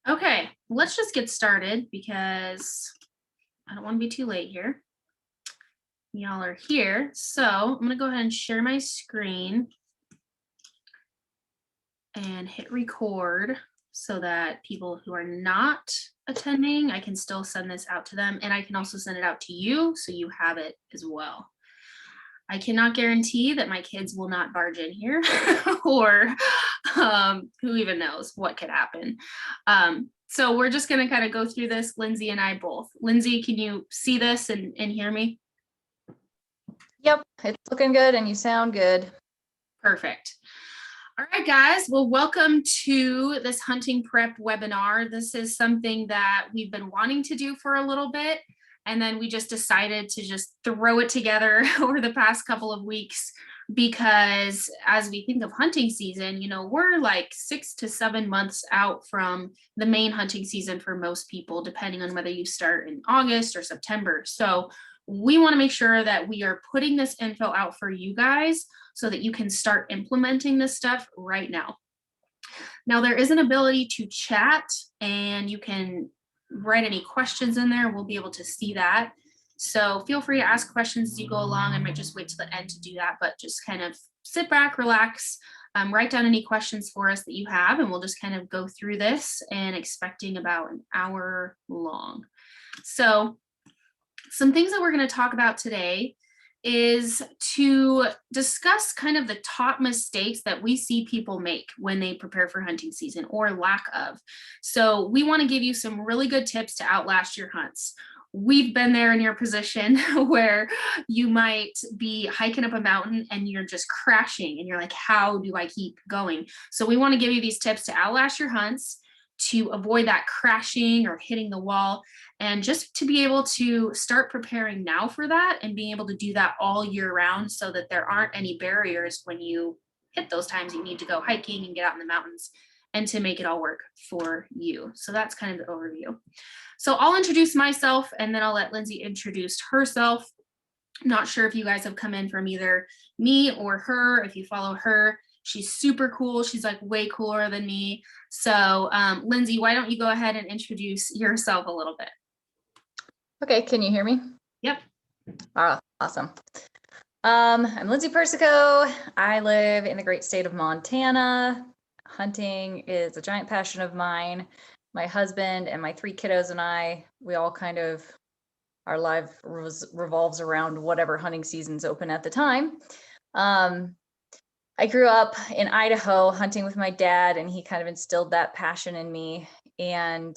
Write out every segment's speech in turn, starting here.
Okay, let's just get started because I don't want to be too late here. Y'all are here. So I'm going to go ahead and share my screen and hit record so that people who are not attending, I can still send this out to them. And I can also send it out to you so you have it as well. I cannot guarantee that my kids will not barge in here or who even knows what could happen. So we're just going to kind of go through this, Lindsay and I both. Lindsay, can you see this and hear me? Yep, it's looking good and you sound good. Perfect. All right, guys. Well, welcome to this hunting prep webinar. This is something that we've been wanting to do for a little bit, and then we just decided to just throw it together over the past couple of weeks because as we think of hunting season, we're like 6 to 7 months out from the main hunting season for most people, depending on whether you start in August or September. So we want to make sure that we are putting this info out for you guys so that you can start implementing this stuff right now. Now, there is an ability to chat and you can write any questions in there. We'll be able to see that. So feel free to ask questions as you go along. I might just wait to the end to do that, but just kind of sit back, relax, write down any questions for us that you have, and we'll just kind of go through this and expecting about an hour long. So some things that we're going to talk about today is to discuss kind of the top mistakes that we see people make when they prepare for hunting season or lack of. So we want to give you some really good tips to outlast your hunts. We've been there in your position where you might be hiking up a mountain and you're just crashing and you're like, how do I keep going? So we want to give you these tips to outlast your hunts, to avoid that crashing or hitting the wall, and just to be able to start preparing now for that and being able to do that all year round so that there aren't any barriers when you hit those times you need to go hiking and get out in the mountains, and to make it all work for you. So that's kind of the overview. So I'll introduce myself and then I'll let Lindsay introduce herself. I'm not sure if you guys have come in from either me or her. If you follow her, she's super cool. She's like way cooler than me. So Lindsay, why don't you go ahead and introduce yourself a little bit? Okay, can you hear me? Yep. Awesome. I'm Lindsay Persico. I live in the great state of Montana. Hunting is a giant passion of mine. My husband and my 3 kiddos and I, we all kind of, our life revolves around whatever hunting season's open at the time. I grew up in Idaho hunting with my dad, and he kind of instilled that passion in me. And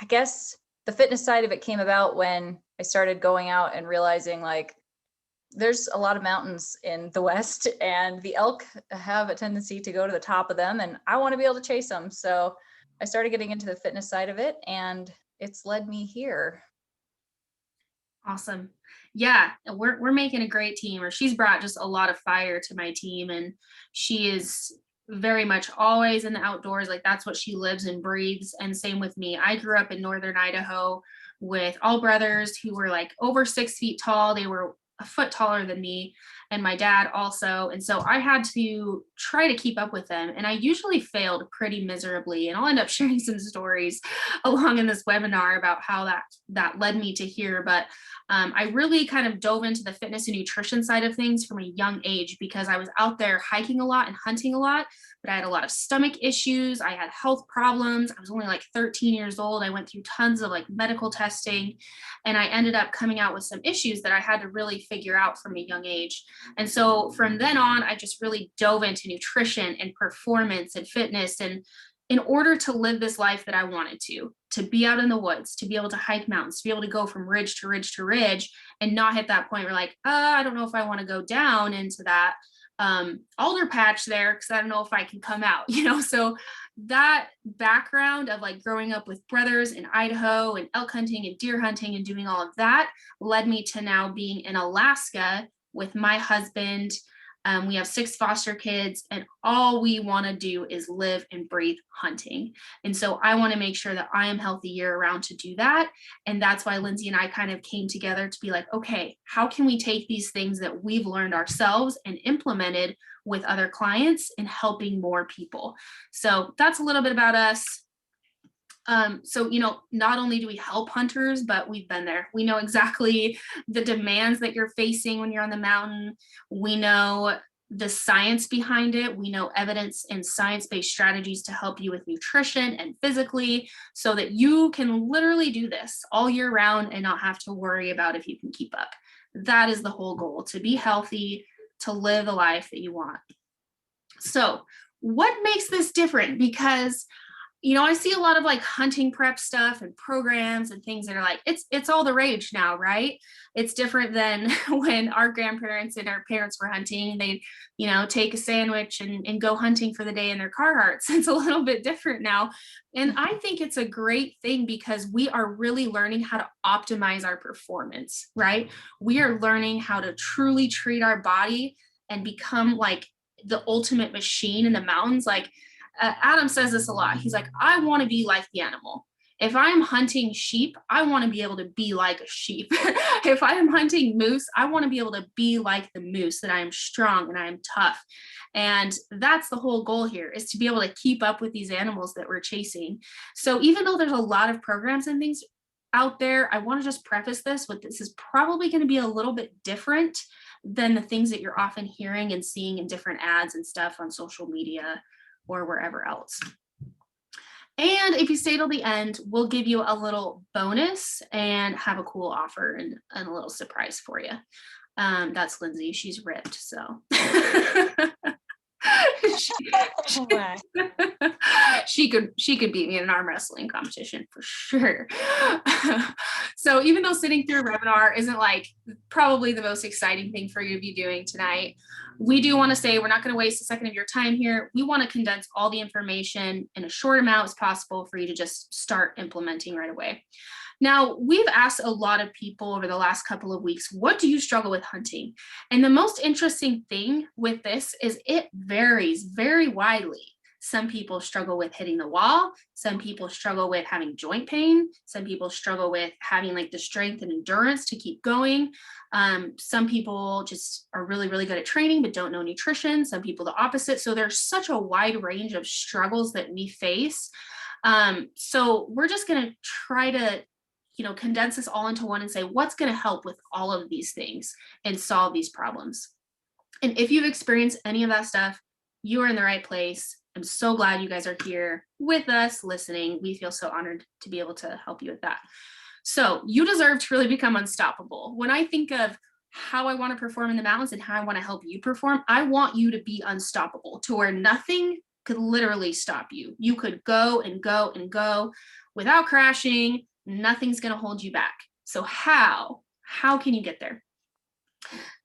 I guess the fitness side of it came about when I started going out and realizing like there's a lot of mountains in the West and the elk have a tendency to go to the top of them, and I want to be able to chase them. So I started getting into the fitness side of it, and it's led me here. Awesome. Yeah, we're making a great team, or she's brought just a lot of fire to my team, and she is very much always in the outdoors. Like that's what she lives and breathes. And same with me. I grew up in northern Idaho with all brothers who were like over 6 feet tall. They were a foot taller than me, and my dad also. And so I had to try to keep up with them. And I usually failed pretty miserably. And I'll end up sharing some stories along in this webinar about how that led me to here. But I really kind of dove into the fitness and nutrition side of things from a young age because I was out there hiking a lot and hunting a lot, but I had a lot of stomach issues. I had health problems. I was only like 13 years old. I went through tons of like medical testing, and I ended up coming out with some issues that I had to really figure out from a young age. And so from then on, I just really dove into nutrition and performance and fitness, and in order to live this life that I wanted to be out in the woods, to be able to hike mountains, to be able to go from ridge to ridge to ridge and not hit that point where like, I don't know if I want to go down into that alder patch there because I don't know if I can come out, So that background of like growing up with brothers in Idaho and elk hunting and deer hunting and doing all of that led me to now being in Alaska with my husband. We have 6 foster kids, and all we want to do is live and breathe hunting. And so I want to make sure that I am healthy year round to do that. And that's why Lindsay and I kind of came together to be like, okay, how can we take these things that we've learned ourselves and implemented with other clients and helping more people? So that's a little bit about us. So, not only do we help hunters, but we've been there. We know exactly the demands that you're facing when you're on the mountain. We know the science behind it. We know evidence and science-based strategies to help you with nutrition and physically so that you can literally do this all year round and not have to worry about if you can keep up. That is the whole goal, to be healthy, to live the life that you want. So, what makes this different? Because I see a lot of like hunting prep stuff and programs and things that are like, it's all the rage now, right? It's different than when our grandparents and our parents were hunting. They'd, take a sandwich and go hunting for the day in their Carhartts. It's a little bit different now. And I think it's a great thing because we are really learning how to optimize our performance, right? We are learning how to truly treat our body and become like the ultimate machine in the mountains. Like, Adam says this a lot. He's like, I want to be like the animal. If I'm hunting sheep, I want to be able to be like a sheep. If I am hunting moose, I want to be able to be like the moose, that I am strong and I am tough. And that's the whole goal here, is to be able to keep up with these animals that we're chasing. So even though there's a lot of programs and things out there, I want to just preface this with, this is probably going to be a little bit different than the things that you're often hearing and seeing in different ads and stuff on social media or wherever else. And if you stay till the end, we'll give you a little bonus and have a cool offer and a little surprise for you. That's Lindsay. She's ripped, so. she could beat me in an arm wrestling competition for sure. So even though sitting through a webinar isn't like probably the most exciting thing for you to be doing tonight, we do want to say we're not going to waste a second of your time here. We want to condense all the information in a short amount as possible for you to just start implementing right away. Now, we've asked a lot of people over the last couple of weeks, what do you struggle with hunting? And the most interesting thing with this is it varies very widely. Some people struggle with hitting the wall. Some people struggle with having joint pain. Some people struggle with having like the strength and endurance to keep going. Some people just are really, really good at training, but don't know nutrition. Some people the opposite. So there's such a wide range of struggles that we face. So we're just going to try to condense this all into one and say, what's going to help with all of these things and solve these problems? And if you've experienced any of that stuff, you are in the right place. I'm so glad you guys are here with us listening. We feel so honored to be able to help you with that. So you deserve to really become unstoppable. When I think of how I want to perform in the mountains and how I want to help you perform, I want you to be unstoppable, to where nothing could literally stop you. You could go and go and go without crashing. Nothing's going to hold you back. So how can you get there?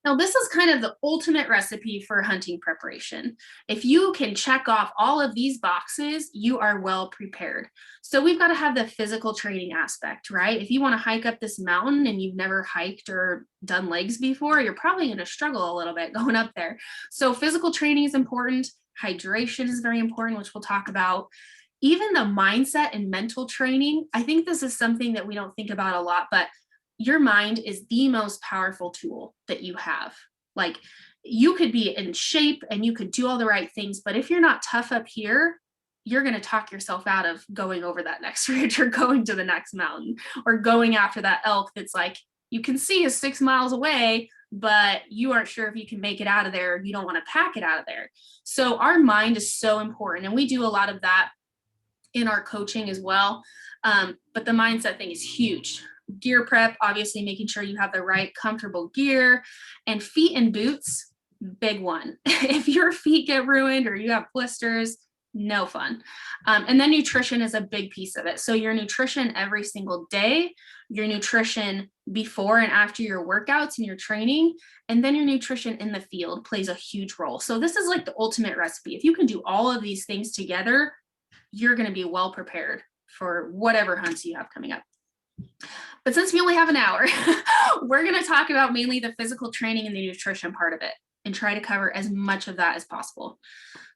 Now, this is kind of the ultimate recipe for hunting preparation. If you can check off all of these boxes, you are well prepared. So we've got to have the physical training aspect, right? If you want to hike up this mountain and you've never hiked or done legs before, you're probably going to struggle a little bit going up there. So physical training is important. Hydration is very important, which we'll talk about. Even the mindset and mental training, I think this is something that we don't think about a lot, but your mind is the most powerful tool that you have. Like, you could be in shape and you could do all the right things, but if you're not tough up here, you're going to talk yourself out of going over that next ridge or going to the next mountain or going after that elk that's like, you can see is 6 miles away, but you aren't sure if you can make it out of there. You don't want to pack it out of there. So our mind is so important. And we do a lot of that in our coaching as well. But the mindset thing is huge. Gear prep, obviously making sure you have the right comfortable gear, and feet and boots, big one. If your feet get ruined or you have blisters, no fun. And then nutrition is a big piece of it. So your nutrition every single day, your nutrition before and after your workouts and your training, and then your nutrition in the field plays a huge role. So this is like the ultimate recipe. If you can do all of these things together, you're going to be well prepared for whatever hunts you have coming up. But since we only have an hour, we're going to talk about mainly the physical training and the nutrition part of it and try to cover as much of that as possible.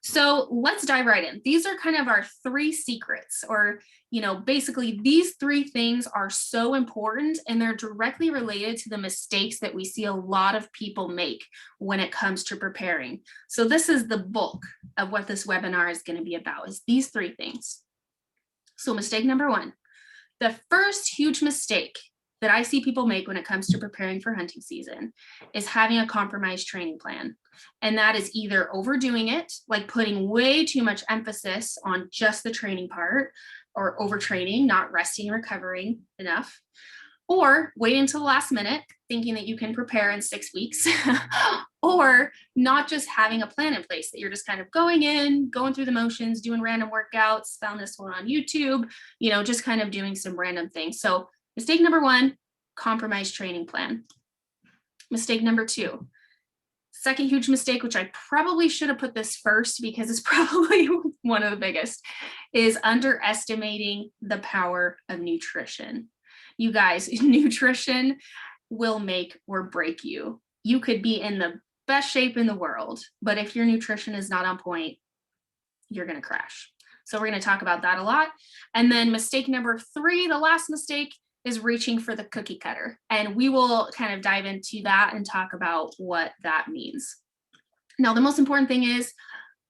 So let's dive right in. These are kind of our 3 secrets, or, basically these 3 things are so important and they're directly related to the mistakes that we see a lot of people make when it comes to preparing. So this is the bulk of what this webinar is going to be about, is these 3 things. So mistake number one, the first huge mistake that I see people make when it comes to preparing for hunting season is having a compromised training plan. And that is either overdoing it, like putting way too much emphasis on just the training part, or overtraining, not resting and recovering enough, or waiting until the last minute, thinking that you can prepare in 6 weeks, or not just having a plan in place, that you're just kind of going in, going through the motions, doing random workouts, found this one on YouTube, just kind of doing some random things. So mistake number one, compromised training plan. Mistake number two, second huge mistake, which I probably should have put this first because it's probably one of the biggest, is underestimating the power of nutrition. You guys, nutrition will make or break you. You could be in the best shape in the world, but if your nutrition is not on point, you're going to crash. So we're going to talk about that a lot. And then mistake number three, the last mistake, is reaching for the cookie cutter. And we will kind of dive into that and talk about what that means. Now, the most important thing is,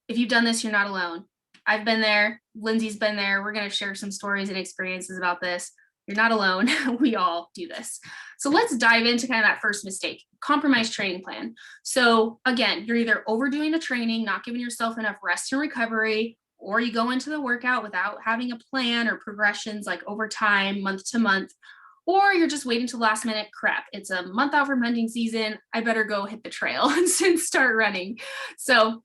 if you've done this, you're not alone. I've been there. Lindsay's been there. We're going to share some stories and experiences about this. You're not alone. We all do this. So let's dive into kind of that first mistake, compromised training plan. So again, you're either overdoing the training, not giving yourself enough rest and recovery, or you go into the workout without having a plan or progressions like over time, month to month, or you're just waiting till last minute. Crap, it's a month out from hunting season. I better go hit the trail and start running. So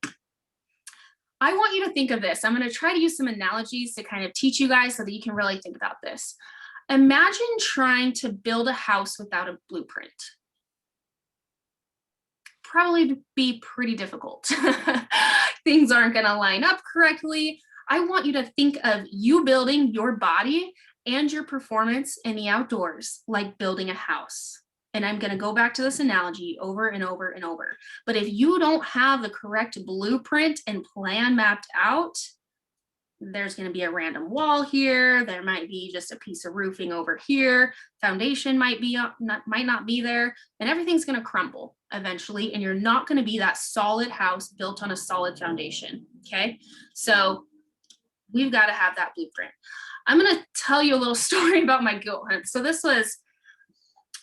I want you to think of this. I'm going to try to use some analogies to kind of teach you guys so that you can really think about this. Imagine trying to build a house without a blueprint. Probably be pretty difficult. Things aren't going to line up correctly. I want you to think of you building your body and your performance in the outdoors like building a house. And I'm going to go back to this analogy over and over and over. But if you don't have the correct blueprint and plan mapped out, there's going to be a random wall here. There might be just a piece of roofing over here. Foundation might not be there, and everything's going to crumble eventually. And you're not going to be that solid house built on a solid foundation. Okay. So we've got to have that blueprint. I'm going to tell you a little story about my goat hunt. So this was,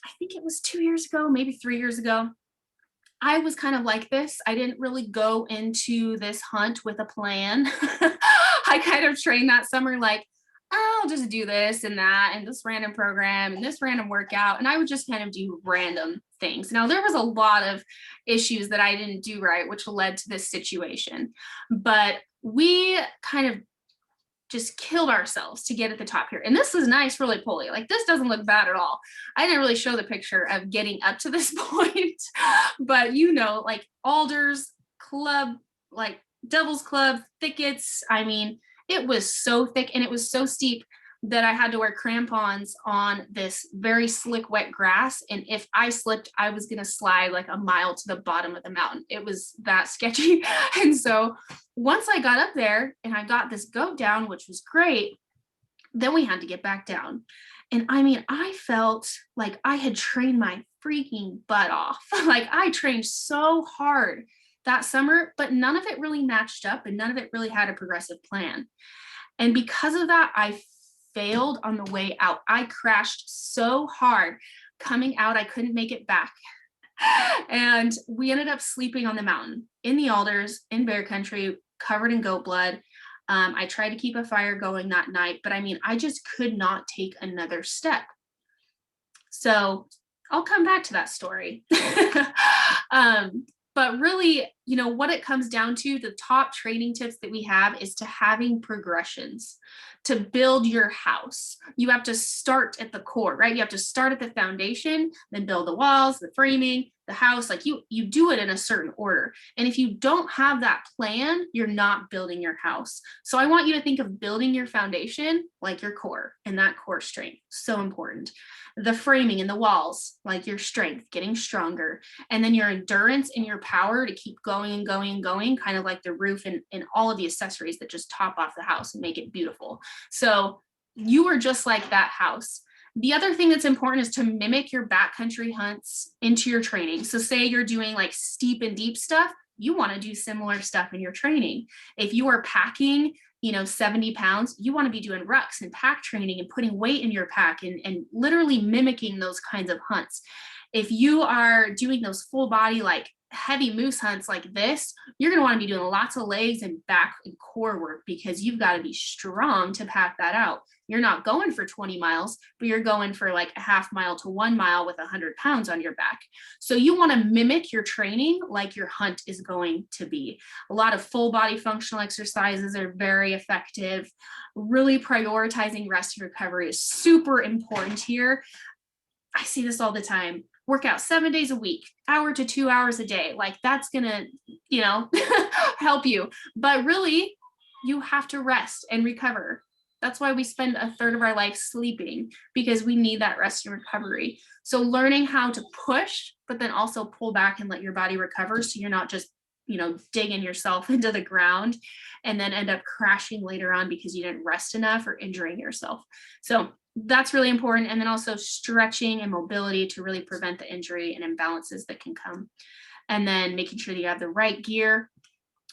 I think it was 2 years ago, maybe 3 years ago. I was kind of like this. I didn't really go into this hunt with a plan. I kind of trained that summer like, I'll just do this and that and this random program and this random workout. And I would just kind of do random things. Now, there was a lot of issues that I didn't do right, which led to this situation. But we kind of just killed ourselves to get at the top here. And this is nice, really pulley. Like, this doesn't look bad at all. I didn't really show the picture of getting up to this point, but like alders, club, like devil's club, thickets. I mean, it was so thick and it was so steep that I had to wear crampons on this very slick, wet grass. And if I slipped, I was going to slide like a mile to the bottom of the mountain. It was that sketchy. And so once I got up there and I got this goat down, which was great, then we had to get back down. And I mean, I felt like I had trained my freaking butt off. Like, I trained so hard that summer, but none of it really matched up and none of it really had a progressive plan. And because of that, I failed on the way out. I crashed so hard coming out, I couldn't make it back. And we ended up sleeping on the mountain in the alders in bear country, covered in goat blood. I tried to keep a fire going that night, but I mean, I just could not take another step. So I'll come back to that story. But really, what it comes down to, the top training tips that we have is to having progressions. To build your house, you have to start at the core, right? You have to start at the foundation, then build the walls, the framing, the house. Like, you do it in a certain order. And if you don't have that plan, you're not building your house. So I want you to think of building your foundation like your core, and that core strength, so important. The framing and the walls, like your strength, getting stronger. And then your endurance and your power to keep going and going and going, kind of like the roof and all of the accessories that just top off the house and make it beautiful. So you are just like that house. The other thing that's important is to mimic your backcountry hunts into your training. So say you're doing like steep and deep stuff, you want to do similar stuff in your training. If you are packing 70 pounds, you want to be doing rucks and pack training and putting weight in your pack and literally mimicking those kinds of hunts. If you are doing those full body, like heavy moose hunts like this, you're going to want to be doing lots of legs and back and core work because you've got to be strong to pack that out. You're not going for 20 miles, but you're going for like a half mile to 1 mile with 100 pounds on your back. So you want to mimic your training like your hunt is going to be. A lot of full body functional exercises are very effective. Really prioritizing rest and recovery is super important here. I see this all the time. Work out 7 days a week, hour to 2 hours a day. Like that's gonna, help you. But really, you have to rest and recover. That's why we spend a third of our life sleeping, because we need that rest and recovery. So learning how to push, but then also pull back and let your body recover, so you're not just digging yourself into the ground and then end up crashing later on because you didn't rest enough or injuring yourself. So that's really important. And then also stretching and mobility to really prevent the injury and imbalances that can come. And then making sure that you have the right gear,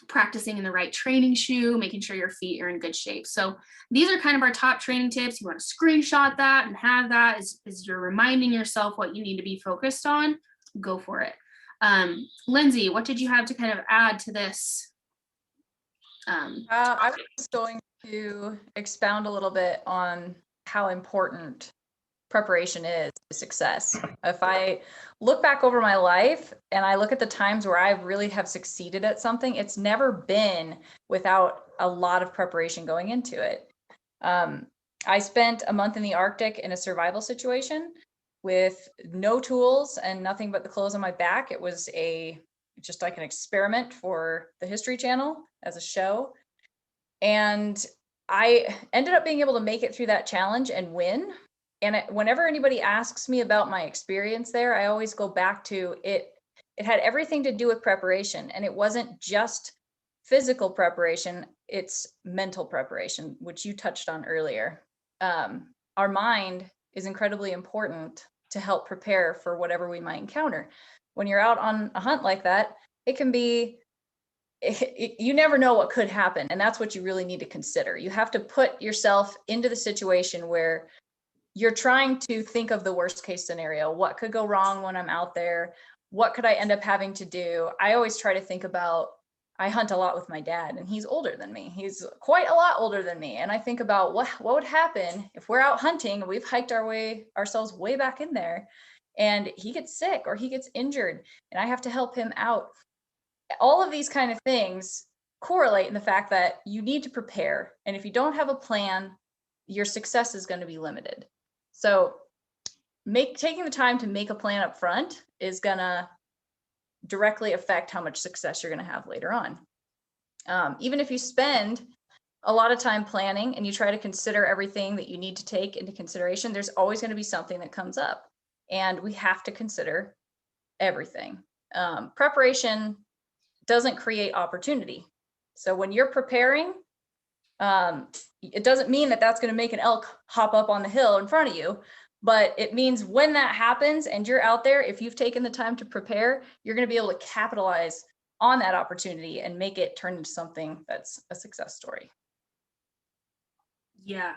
practicing in the right training shoe, making sure your feet are in good shape. So these are kind of our top training tips. You want to screenshot that and have that as you're reminding yourself what you need to be focused on. Go for it. Lindsay, what did you have to kind of add to this? I was going to expound a little bit on how important preparation is to success. If I look back over my life and I look at the times where I really have succeeded at something, it's never been without a lot of preparation going into it. I spent a month in the Arctic in a survival situation with no tools and nothing but the clothes on my back. It was just like an experiment for the History Channel as a show. And I ended up being able to make it through that challenge and win. And whenever anybody asks me about my experience there, I always go back to it. It had everything to do with preparation, and it wasn't just physical preparation, it's mental preparation, which you touched on earlier. Our mind is incredibly important to help prepare for whatever we might encounter. When you're out on a hunt like that, it can be, you never know what could happen. And that's what you really need to consider. You have to put yourself into the situation where you're trying to think of the worst case scenario. What could go wrong when I'm out there? What could I end up having to do? I always try to think about, I hunt a lot with my dad, and he's older than me. He's quite a lot older than me. And I think about what would happen if we're out hunting, we've hiked ourselves way back in there, and he gets sick or he gets injured and I have to help him out. All of these kind of things correlate in the fact that you need to prepare. And if you don't have a plan, your success is going to be limited. So taking the time to make a plan up front is going to directly affect how much success you're going to have later on. Even if you spend a lot of time planning and you try to consider everything that you need to take into consideration, there's always going to be something that comes up, and we have to consider everything. Preparation doesn't create opportunity. So when you're preparing, it doesn't mean that that's going to make an elk hop up on the hill in front of you, but it means when that happens and you're out there, if you've taken the time to prepare, you're going to be able to capitalize on that opportunity and make it turn into something that's a success story. Yeah,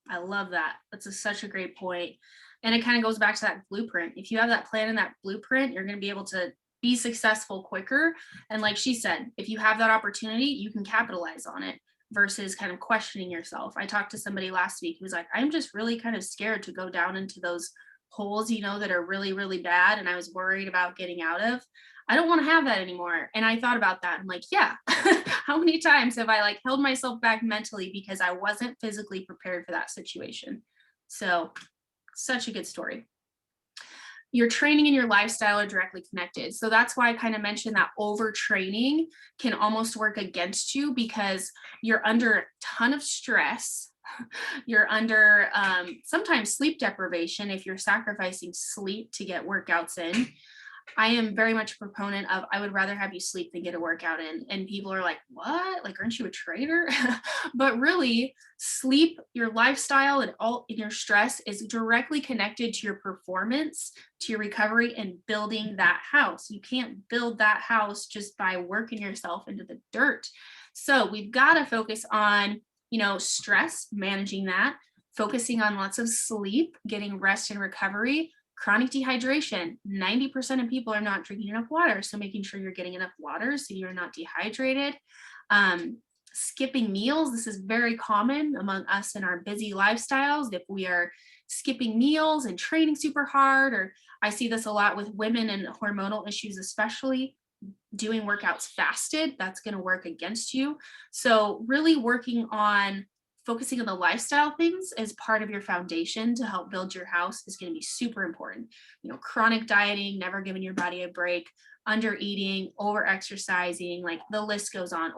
I love that. That's such a great point. And it kind of goes back to that blueprint. If you have that plan and that blueprint, you're going to be able to be successful quicker. And like she said, if you have that opportunity, you can capitalize on it versus kind of questioning yourself. I talked to somebody last week who was like, I'm just really kind of scared to go down into those holes, that are really, really bad. And I was worried about getting out of. I don't want to have that anymore. And I thought about that. I'm like, yeah, how many times have I held myself back mentally because I wasn't physically prepared for that situation? So such a good story. Your training and your lifestyle are directly connected. So that's why I kind of mentioned that overtraining can almost work against you because you're under a ton of stress. You're under sometimes sleep deprivation if you're sacrificing sleep to get workouts in. I am very much a proponent of, I would rather have you sleep than get a workout in. And people are like, what? Aren't you a trader? But really, sleep, your lifestyle, and all in your stress is directly connected to your performance, to your recovery, and building that house. You can't build that house just by working yourself into the dirt. So we've got to focus on stress, managing that, focusing on lots of sleep, getting rest and recovery, chronic dehydration. 90% of people are not drinking enough water. So making sure you're getting enough water so you're not dehydrated. Um, Skipping meals. This is very common among us in our busy lifestyles. If we are skipping meals and training super hard, or I see this a lot with women and hormonal issues, especially doing workouts fasted, that's going to work against you. So really working on focusing on the lifestyle things as part of your foundation to help build your house is going to be super important. Chronic dieting, never giving your body a break, under eating, over exercising, like the list goes on.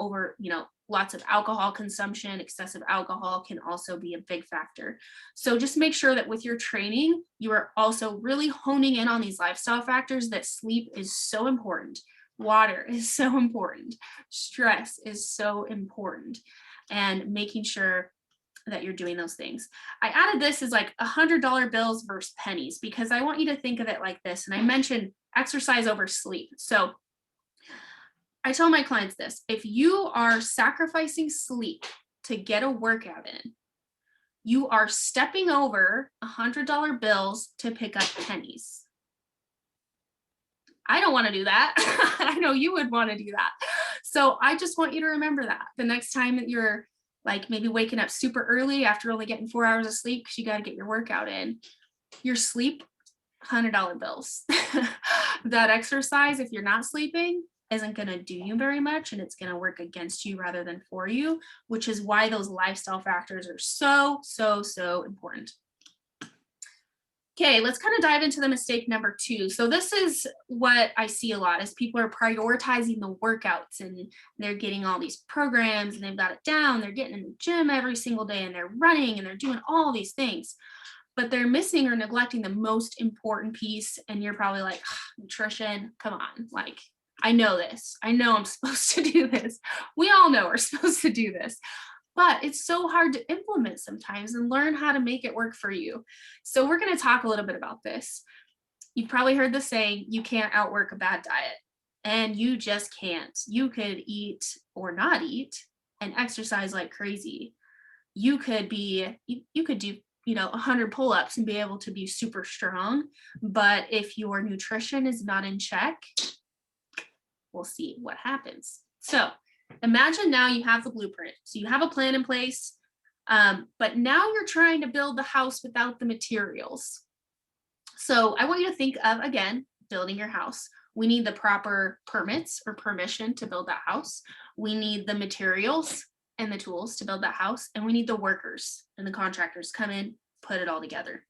Lots of alcohol consumption, excessive alcohol can also be a big factor. So just make sure that with your training, you are also really honing in on these lifestyle factors, that sleep is so important. Water is so important. Stress is so important. And making sure that you're doing those things. I added this as like $100 bills versus pennies, because I want you to think of it like this. And I mentioned exercise over sleep. So I tell my clients this: if you are sacrificing sleep to get a workout in, you are stepping over $100 bills to pick up pennies. I don't want to do that. I know you would want to do that. So I just want you to remember that the next time that you're like maybe waking up super early after only getting 4 hours of sleep because you got to get your workout in, your sleep, $100 bills. That exercise, if you're not sleeping, isn't going to do you very much, and it's going to work against you rather than for you, which is why those lifestyle factors are so, so, so important. Okay, let's kind of dive into the mistake number 2. So this is what I see a lot, is people are prioritizing the workouts and they're getting all these programs and they've got it down. They're getting in the gym every single day and they're running and they're doing all these things, but they're missing or neglecting the most important piece. And you're probably like, nutrition, come on. Like, I know this. I know I'm supposed to do this. We all know we're supposed to do this. But it's so hard to implement sometimes and learn how to make it work for you. So we're going to talk a little bit about this. You've probably heard the saying, you can't outwork a bad diet. And you just can't. You could eat or not eat and exercise like crazy. You could do 100 pull-ups and be able to be super strong. But if your nutrition is not in check, we'll see what happens. So imagine now you have the blueprint. So you have a plan in place, but now you're trying to build the house without the materials. So I want you to think of, again, building your house. We need the proper permits or permission to build that house. We need the materials and the tools to build that house. And we need the workers and the contractors come in, put it all together.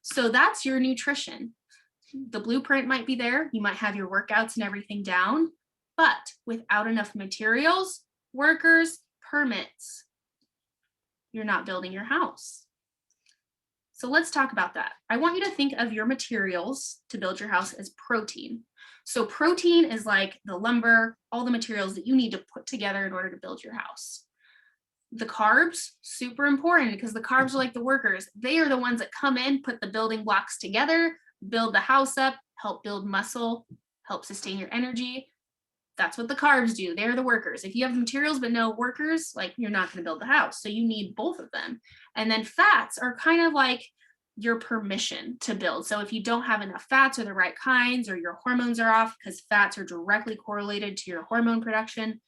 So that's your nutrition. The blueprint might be there. You might have your workouts and everything down. But without enough materials, workers, permits, you're not building your house. So let's talk about that. I want you to think of your materials to build your house as protein. So protein is like the lumber, all the materials that you need to put together in order to build your house. The carbs, super important, because the carbs are like the workers. They are the ones that come in, put the building blocks together, build the house up, help build muscle, help sustain your energy. That's what the carbs do. They're the workers. If you have materials but no workers, like, you're not going to build the house. So you need both of them. And then fats are kind of like your permission to build. So if you don't have enough fats or the right kinds, or your hormones are off, because fats are directly correlated to your hormone production,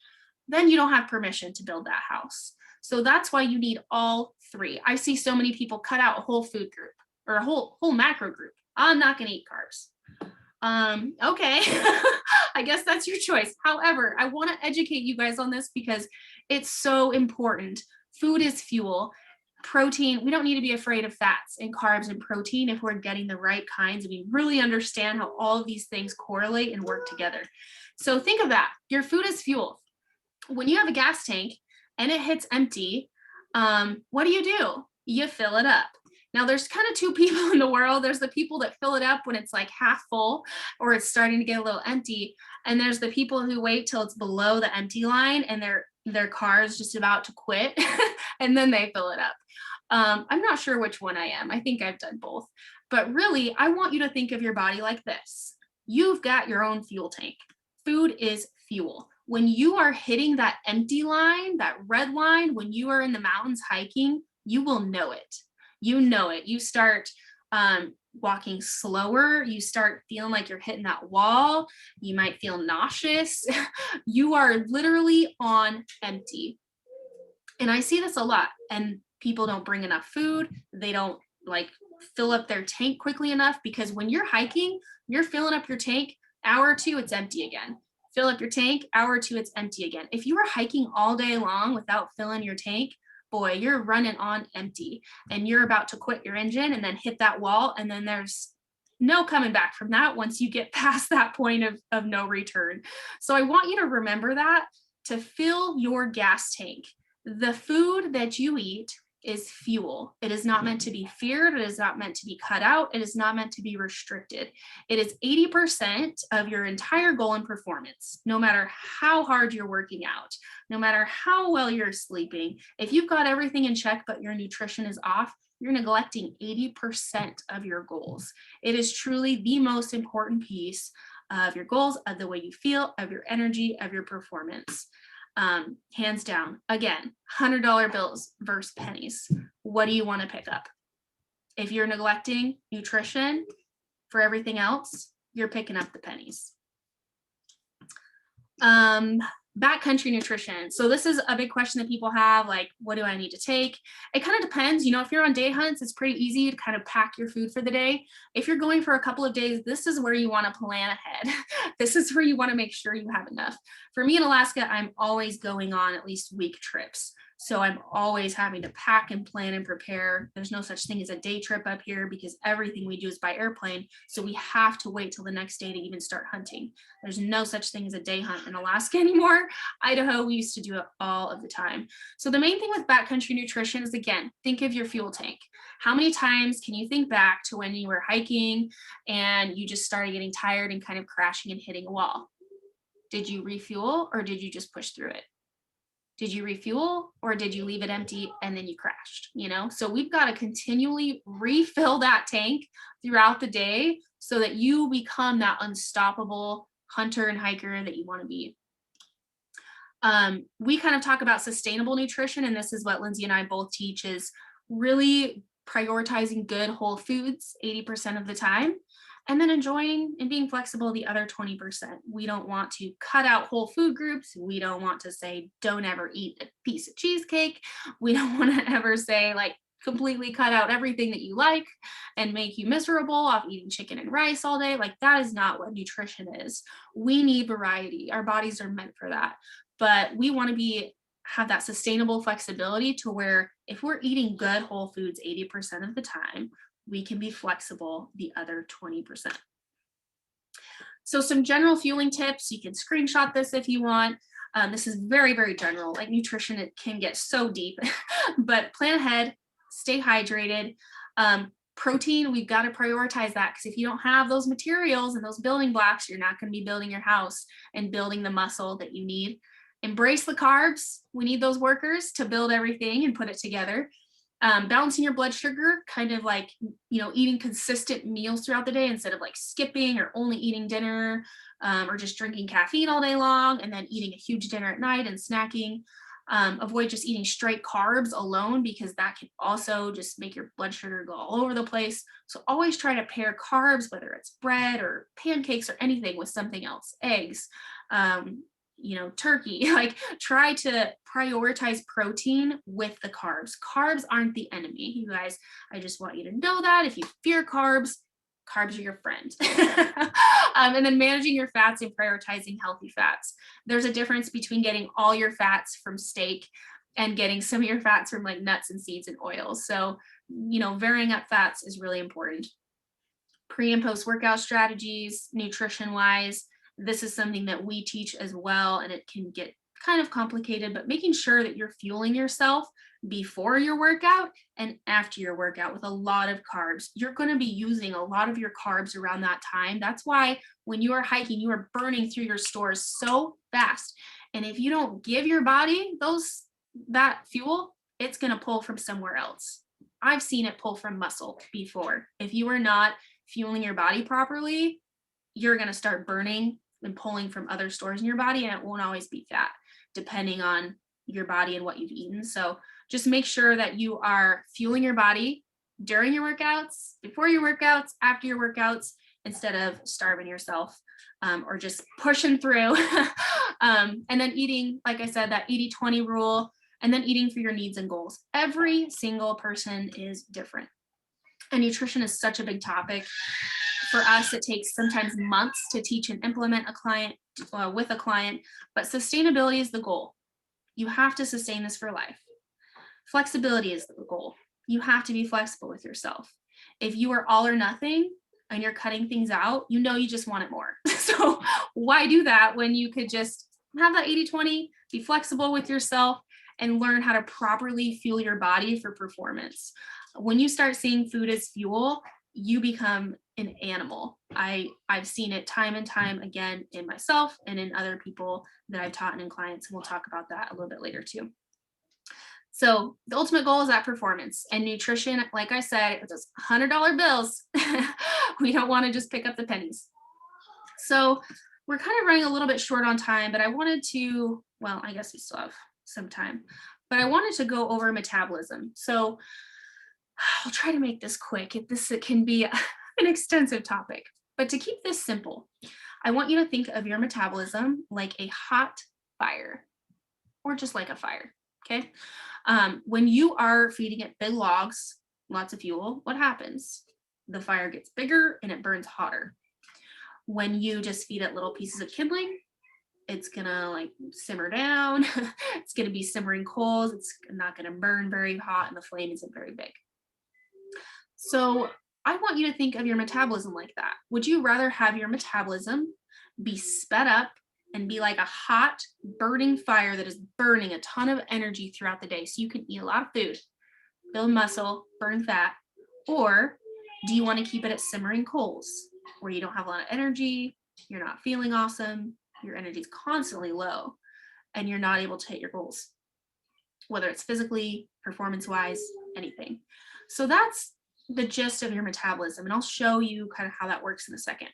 then you don't have permission to build that house. So that's why you need all 3. I see so many people cut out a whole food group or a whole macro group. I'm not going to eat carbs. Okay. I guess that's your choice. However, I want to educate you guys on this because it's so important. Food is fuel. Protein, we don't need to be afraid of fats and carbs and protein if we're getting the right kinds and we really understand how all of these things correlate and work together. So think of that. Your food is fuel. When you have a gas tank and it hits empty, what do? You fill it up. Now, there's kind of 2 people in the world. There's the people that fill it up when it's like half full or it's starting to get a little empty. And there's the people who wait till it's below the empty line and their car is just about to quit and then they fill it up. I'm not sure which one I am. I think I've done both. But really, I want you to think of your body like this. You've got your own fuel tank. Food is fuel. When you are hitting that empty line, that red line, when you are in the mountains hiking, you will know it. You know it. You start walking slower. You start feeling like you're hitting that wall. You might feel nauseous. You are literally on empty. And I see this a lot. And people don't bring enough food. They don't like fill up their tank quickly enough, because when you're hiking, you're filling up your tank, hour or two, it's empty again. Fill up your tank, hour or two, it's empty again. If you are hiking all day long without filling your tank, boy, you're running on empty, and you're about to quit your engine and then hit that wall. And then there's no coming back from that once you get past that point of no return. So I want you to remember that, to fill your gas tank. The food that you eat is fuel. It is not meant to be feared. It is not meant to be cut out. It is not meant to be restricted. It is 80% of your entire goal and performance, no matter how hard you're working out, no matter how well you're sleeping. If you've got everything in check, but your nutrition is off, you're neglecting 80% of your goals. It is truly the most important piece of your goals, of the way you feel, of your energy, of your performance. Hands down. Again, $100 bills versus pennies. What do you want to pick up? If you're neglecting nutrition for everything else, you're picking up the pennies. Backcountry nutrition. So this is a big question that people have, like, what do I need to take? It kind of depends. You know, if you're on day hunts, it's pretty easy to kind of pack your food for the day. If you're going for a couple of days, this is where you want to plan ahead. This is where you want to make sure you have enough. For me in Alaska, I'm always going on at least week trips. So I'm always having to pack and plan and prepare. There's no such thing as a day trip up here, because everything we do is by airplane. So we have to wait till the next day to even start hunting. There's no such thing as a day hunt in Alaska anymore. Idaho, we used to do it all of the time. So the main thing with backcountry nutrition is, again, think of your fuel tank. How many times can you think back to when you were hiking and you just started getting tired and kind of crashing and hitting a wall? Did you refuel, or did you just push through it? Did you refuel, or did you leave it empty and then you crashed? You know, so we've got to continually refill that tank throughout the day so that you become that unstoppable hunter and hiker that you want to be. We kind of talk about sustainable nutrition, and this is what Lindsay and I both teach, is really prioritizing good whole foods 80% of the time, and then enjoying and being flexible the other 20%. We don't want to cut out whole food groups. We don't want to say, don't ever eat a piece of cheesecake. We don't want to ever say, like, completely cut out everything that you like and make you miserable off eating chicken and rice all day. Like, that is not what nutrition is. We need variety. Our bodies are meant for that. But we want to have that sustainable flexibility to where if we're eating good whole foods 80% of the time, we can be flexible the other 20%. So some general fueling tips, you can screenshot this if you want. This is very, very general. Like nutrition, it can get so deep, but plan ahead, stay hydrated. Protein, we've got to prioritize that, because if you don't have those materials and those building blocks, you're not going to be building your house and building the muscle that you need. Embrace the carbs. We need those workers to build everything and put it together. Balancing your blood sugar, kind of like, you know, eating consistent meals throughout the day instead of like skipping or only eating dinner, or just drinking caffeine all day long and then eating a huge dinner at night and snacking. Avoid just eating straight carbs alone, because that can also just make your blood sugar go all over the place. So always try to pair carbs, whether it's bread or pancakes or anything, with something else, eggs, you know, turkey. Like, try to prioritize protein with the carbs. Carbs aren't the enemy, you guys. I just want you to know that. If you fear carbs, carbs are your friend. And then managing your fats and prioritizing healthy fats. There's a difference between getting all your fats from steak and getting some of your fats from like nuts and seeds and oils. So, you know, varying up fats is really important. Pre and post workout strategies, nutrition wise, this is something that we teach as well, and it can get kind of complicated, but making sure that you're fueling yourself before your workout and after your workout with a lot of carbs. You're going to be using a lot of your carbs around that time. That's why when you are hiking, you are burning through your stores so fast. And if you don't give your body that fuel, it's going to pull from somewhere else. I've seen it pull from muscle before. If you are not fueling your body properly, you're going to start burning and pulling from other stores in your body, and it won't always be fat, depending on your body and what you've eaten. So just make sure that you are fueling your body during your workouts, before your workouts, after your workouts, instead of starving yourself or just pushing through. And then eating, like I said, that 80-20 rule, and then eating for your needs and goals. Every single person is different. And nutrition is such a big topic. For us, it takes sometimes months to teach and implement with a client, but sustainability is the goal. You have to sustain this for life. Flexibility is the goal. You have to be flexible with yourself. If you are all or nothing and you're cutting things out, you know you just want it more. So why do that when you could just have that 80-20, be flexible with yourself, and learn how to properly fuel your body for performance. When you start seeing food as fuel, you become an animal. I've seen it time and time again in myself and in other people that I've taught and in clients, and we'll talk about that a little bit later too. So the ultimate goal is that performance, and nutrition, like I said, it's those $100 bills. We don't want to just pick up the pennies. So we're kind of running a little bit short on time, but I wanted to, well, I guess we still have some time, but I wanted to go over metabolism. So I'll try to make this quick. It can be an extensive topic, but to keep this simple, I want you to think of your metabolism like a hot fire, or just like a fire. Okay. When you are feeding it big logs, lots of fuel, what happens? The fire gets bigger and it burns hotter. When you just feed it little pieces of kindling, it's gonna like simmer down. It's gonna be simmering coals. It's not gonna burn very hot, and the flame isn't very big. So I want you to think of your metabolism like that. Would you rather have your metabolism be sped up and be like a hot, burning fire that is burning a ton of energy throughout the day so you can eat a lot of food, build muscle, burn fat? Or do you want to keep it at simmering coals where you don't have a lot of energy, you're not feeling awesome, your energy is constantly low, and you're not able to hit your goals, whether it's physically, performance-wise, anything? So that's the gist of your metabolism, and I'll show you kind of how that works in a second.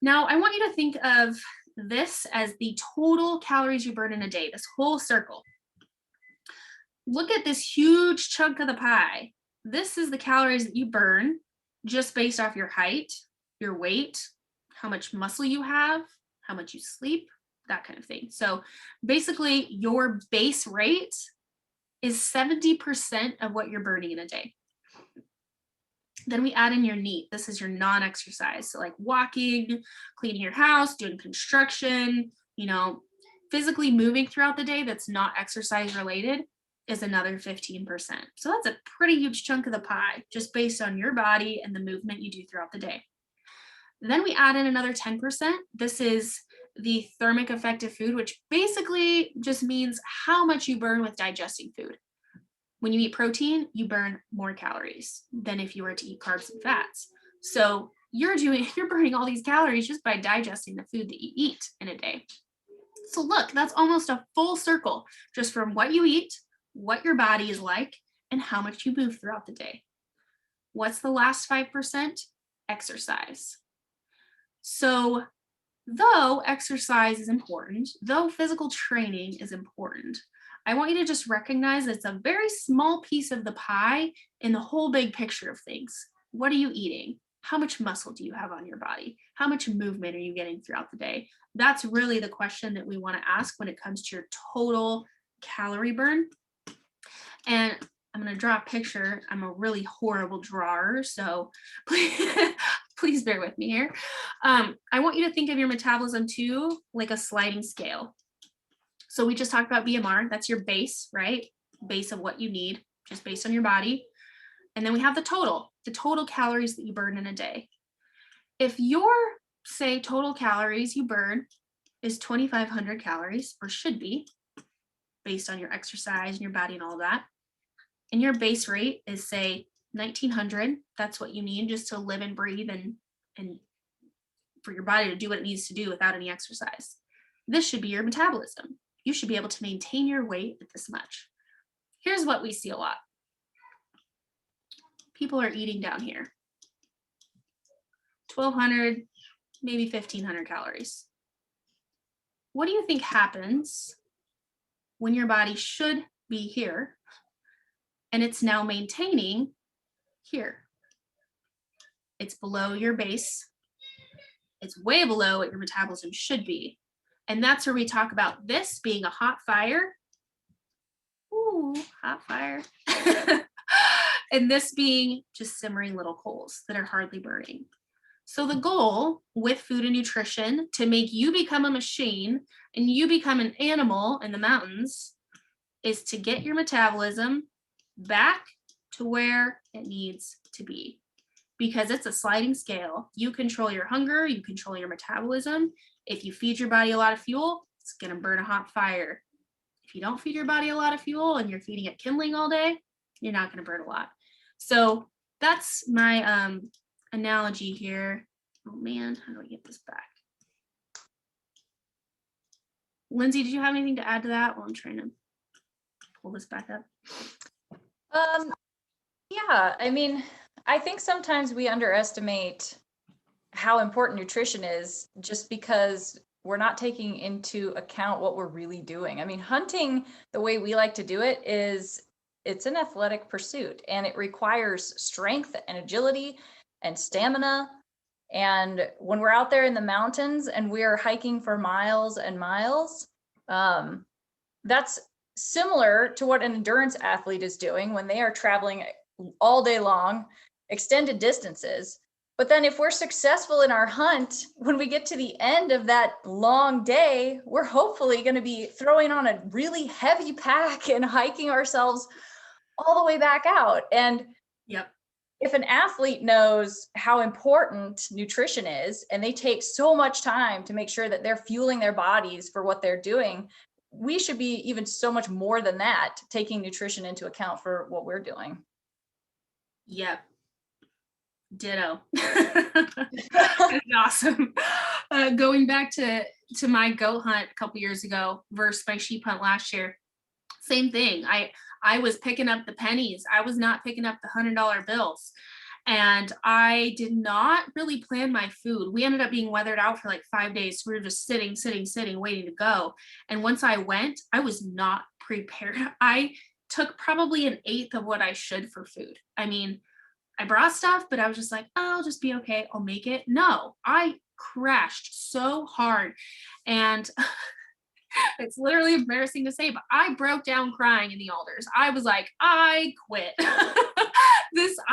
Now, I want you to think of this as the total calories you burn in a day, this whole circle. Look at this huge chunk of the pie. This is the calories that you burn just based off your height, your weight, how much muscle you have, how much you sleep, that kind of thing. So basically, your base rate is 70% of what you're burning in a day. Then we add in your NEAT. This is your non-exercise. So like walking, cleaning your house, doing construction, physically moving throughout the day that's not exercise related is another 15%. So that's a pretty huge chunk of the pie just based on your body and the movement you do throughout the day. Then we add in another 10%. This is the thermic effect of food, which basically just means how much you burn with digesting food. When you eat protein, you burn more calories than if you were to eat carbs and fats. So you're burning all these calories just by digesting the food that you eat in a day. So look, that's almost a full circle just from what you eat, what your body is like, and how much you move throughout the day. What's the last 5%? Exercise. So though exercise is important, though physical training is important, I want you to just recognize that it's a very small piece of the pie in the whole big picture of things. What are you eating? How much muscle do you have on your body? How much movement are you getting throughout the day? That's really the question that we want to ask when it comes to your total calorie burn. And I'm going to draw a picture. I'm a really horrible drawer, so please bear with me here. I want you to think of your metabolism too like a sliding scale. So we just talked about BMR. That's your base, right? Base of what you need, just based on your body. And then we have the total calories that you burn in a day. If your, say, total calories you burn is 2,500 calories, or should be, based on your exercise and your body and all that, and your base rate is, say, 1,900, that's what you need just to live and breathe and for your body to do what it needs to do without any exercise. This should be your metabolism. You should be able to maintain your weight at this much. Here's what we see a lot. People are eating down here. 1,200, maybe 1,500 calories. what do you think happens when your body should be here and it's now maintaining here? It's below your base. It's way below what your metabolism should be. And that's where we talk about this being a hot fire. Ooh, hot fire. And this being just simmering little coals that are hardly burning. So the goal with food and nutrition to make you become a machine and you become an animal in the mountains is to get your metabolism back to where it needs to be. Because it's a sliding scale. You control your hunger, you control your metabolism. If you feed your body a lot of fuel, it's going to burn a hot fire. If you don't feed your body a lot of fuel and you're feeding it kindling all day, you're not going to burn a lot. So that's my analogy here. Oh man, how do I get this back? Lindsay, did you have anything to add to that while I'm trying to pull this back up? Yeah, I mean, I think sometimes we underestimate how important nutrition is just because we're not taking into account what we're really doing. I mean, hunting, the way we like to do it is it's an athletic pursuit and it requires strength and agility and stamina. And when we're out there in the mountains and we are hiking for miles and miles, that's similar to what an endurance athlete is doing when they are traveling all day long, extended distances. But then if we're successful in our hunt, when we get to the end of that long day, we're hopefully going to be throwing on a really heavy pack and hiking ourselves all the way back out. And yep. If an athlete knows how important nutrition is and they take so much time to make sure that they're fueling their bodies for what they're doing, we should be even so much more than that, taking nutrition into account for what we're doing. Yep. Ditto. That's awesome. Going back to my goat hunt a couple years ago versus my sheep hunt last year, same thing. I was picking up the pennies. I was not picking up the $100 bills. And I did not really plan my food. We ended up being weathered out for like 5 days. So we were just sitting, waiting to go. And once I went, I was not prepared. I took probably an eighth of what I should for food. I mean, I brought stuff, but I was just like, oh, I'll just be okay. I'll make it. No, I crashed so hard. And it's literally embarrassing to say, but I broke down crying in the alders. I was like, I quit.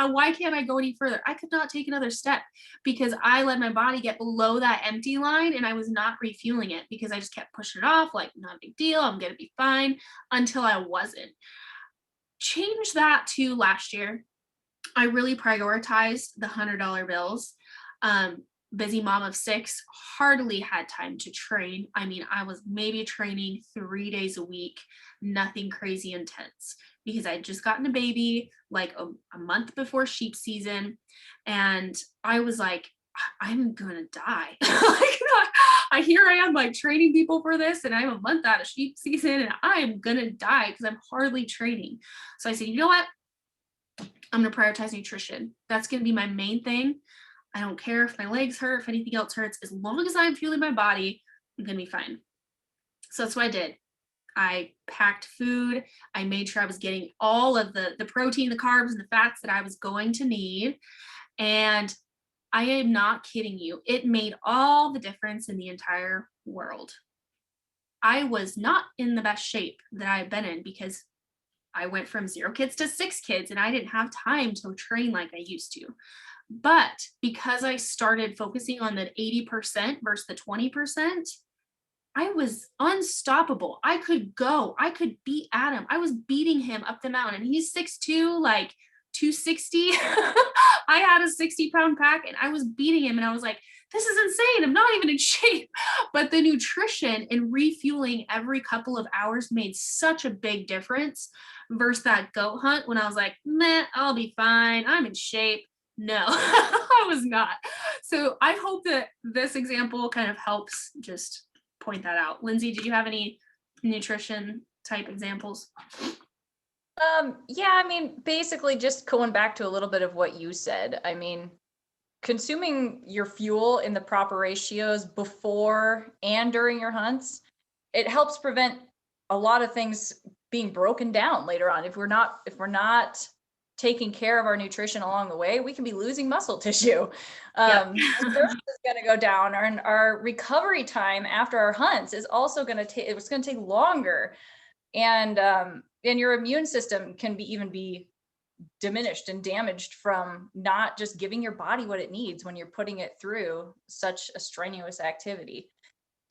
Why can't I go any further? I could not take another step because I let my body get below that empty line and I was not refueling it because I just kept pushing it off like, not a big deal. I'm going to be fine until I wasn't. Change that to last year. I really prioritized the $100 bills. Busy mom of 6, hardly had time to train. I mean, I was maybe training 3 days a week, nothing crazy intense because I'd just gotten a baby like a month before sheep season. And I was like, I'm gonna die. Here I am like training people for this and I'm a month out of sheep season and I am gonna die because I'm hardly training. So I said, you know what? I'm going to prioritize nutrition. That's going to be my main thing. I don't care if my legs hurt, if anything else hurts. As long as I'm fueling my body, I'm going to be fine. So that's what I did. I packed food. I made sure I was getting all of the protein, the carbs, and the fats that I was going to need. And I am not kidding you. It made all the difference in the entire world. I was not in the best shape that I've been in because I went from 0 kids to 6 kids and I didn't have time to train like I used to. But because I started focusing on the 80% versus the 20%, I was unstoppable. I could go. I could beat Adam. I was beating him up the mountain. He's 6'2", like 260. I had a 60-pound pack and I was beating him and I was like, this is insane. I'm not even in shape. But the nutrition and refueling every couple of hours made such a big difference versus that goat hunt when I was like, meh, I'll be fine. I'm in shape. No, I was not. So I hope that this example kind of helps just point that out. Lindsay, did you have any nutrition type examples? Yeah, I mean, basically just going back to a little bit of what you said. I mean, consuming your fuel in the proper ratios before and during your hunts it helps prevent a lot of things being broken down later on. If we're not taking care of our nutrition along the way, we can be losing muscle tissue. Yep. Stress is going to go down, and our recovery time after our hunts is also going to take. It's going to take longer, and your immune system can be diminished and damaged from not just giving your body what it needs when you're putting it through such a strenuous activity.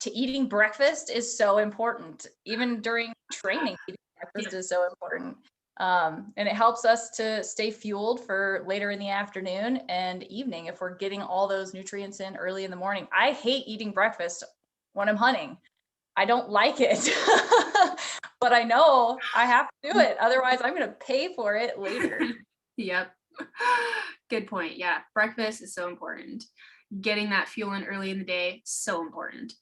To eating breakfast is so important. Even during training, eating breakfast is so important. And it helps us to stay fueled for later in the afternoon and evening if we're getting all those nutrients in early in the morning. I hate eating breakfast when I'm hunting. I don't like it, but I know I have to do it. Otherwise, I'm going to pay for it later. Yep. Good point. Yeah. Breakfast is so important. Getting that fuel in early in the day, so important.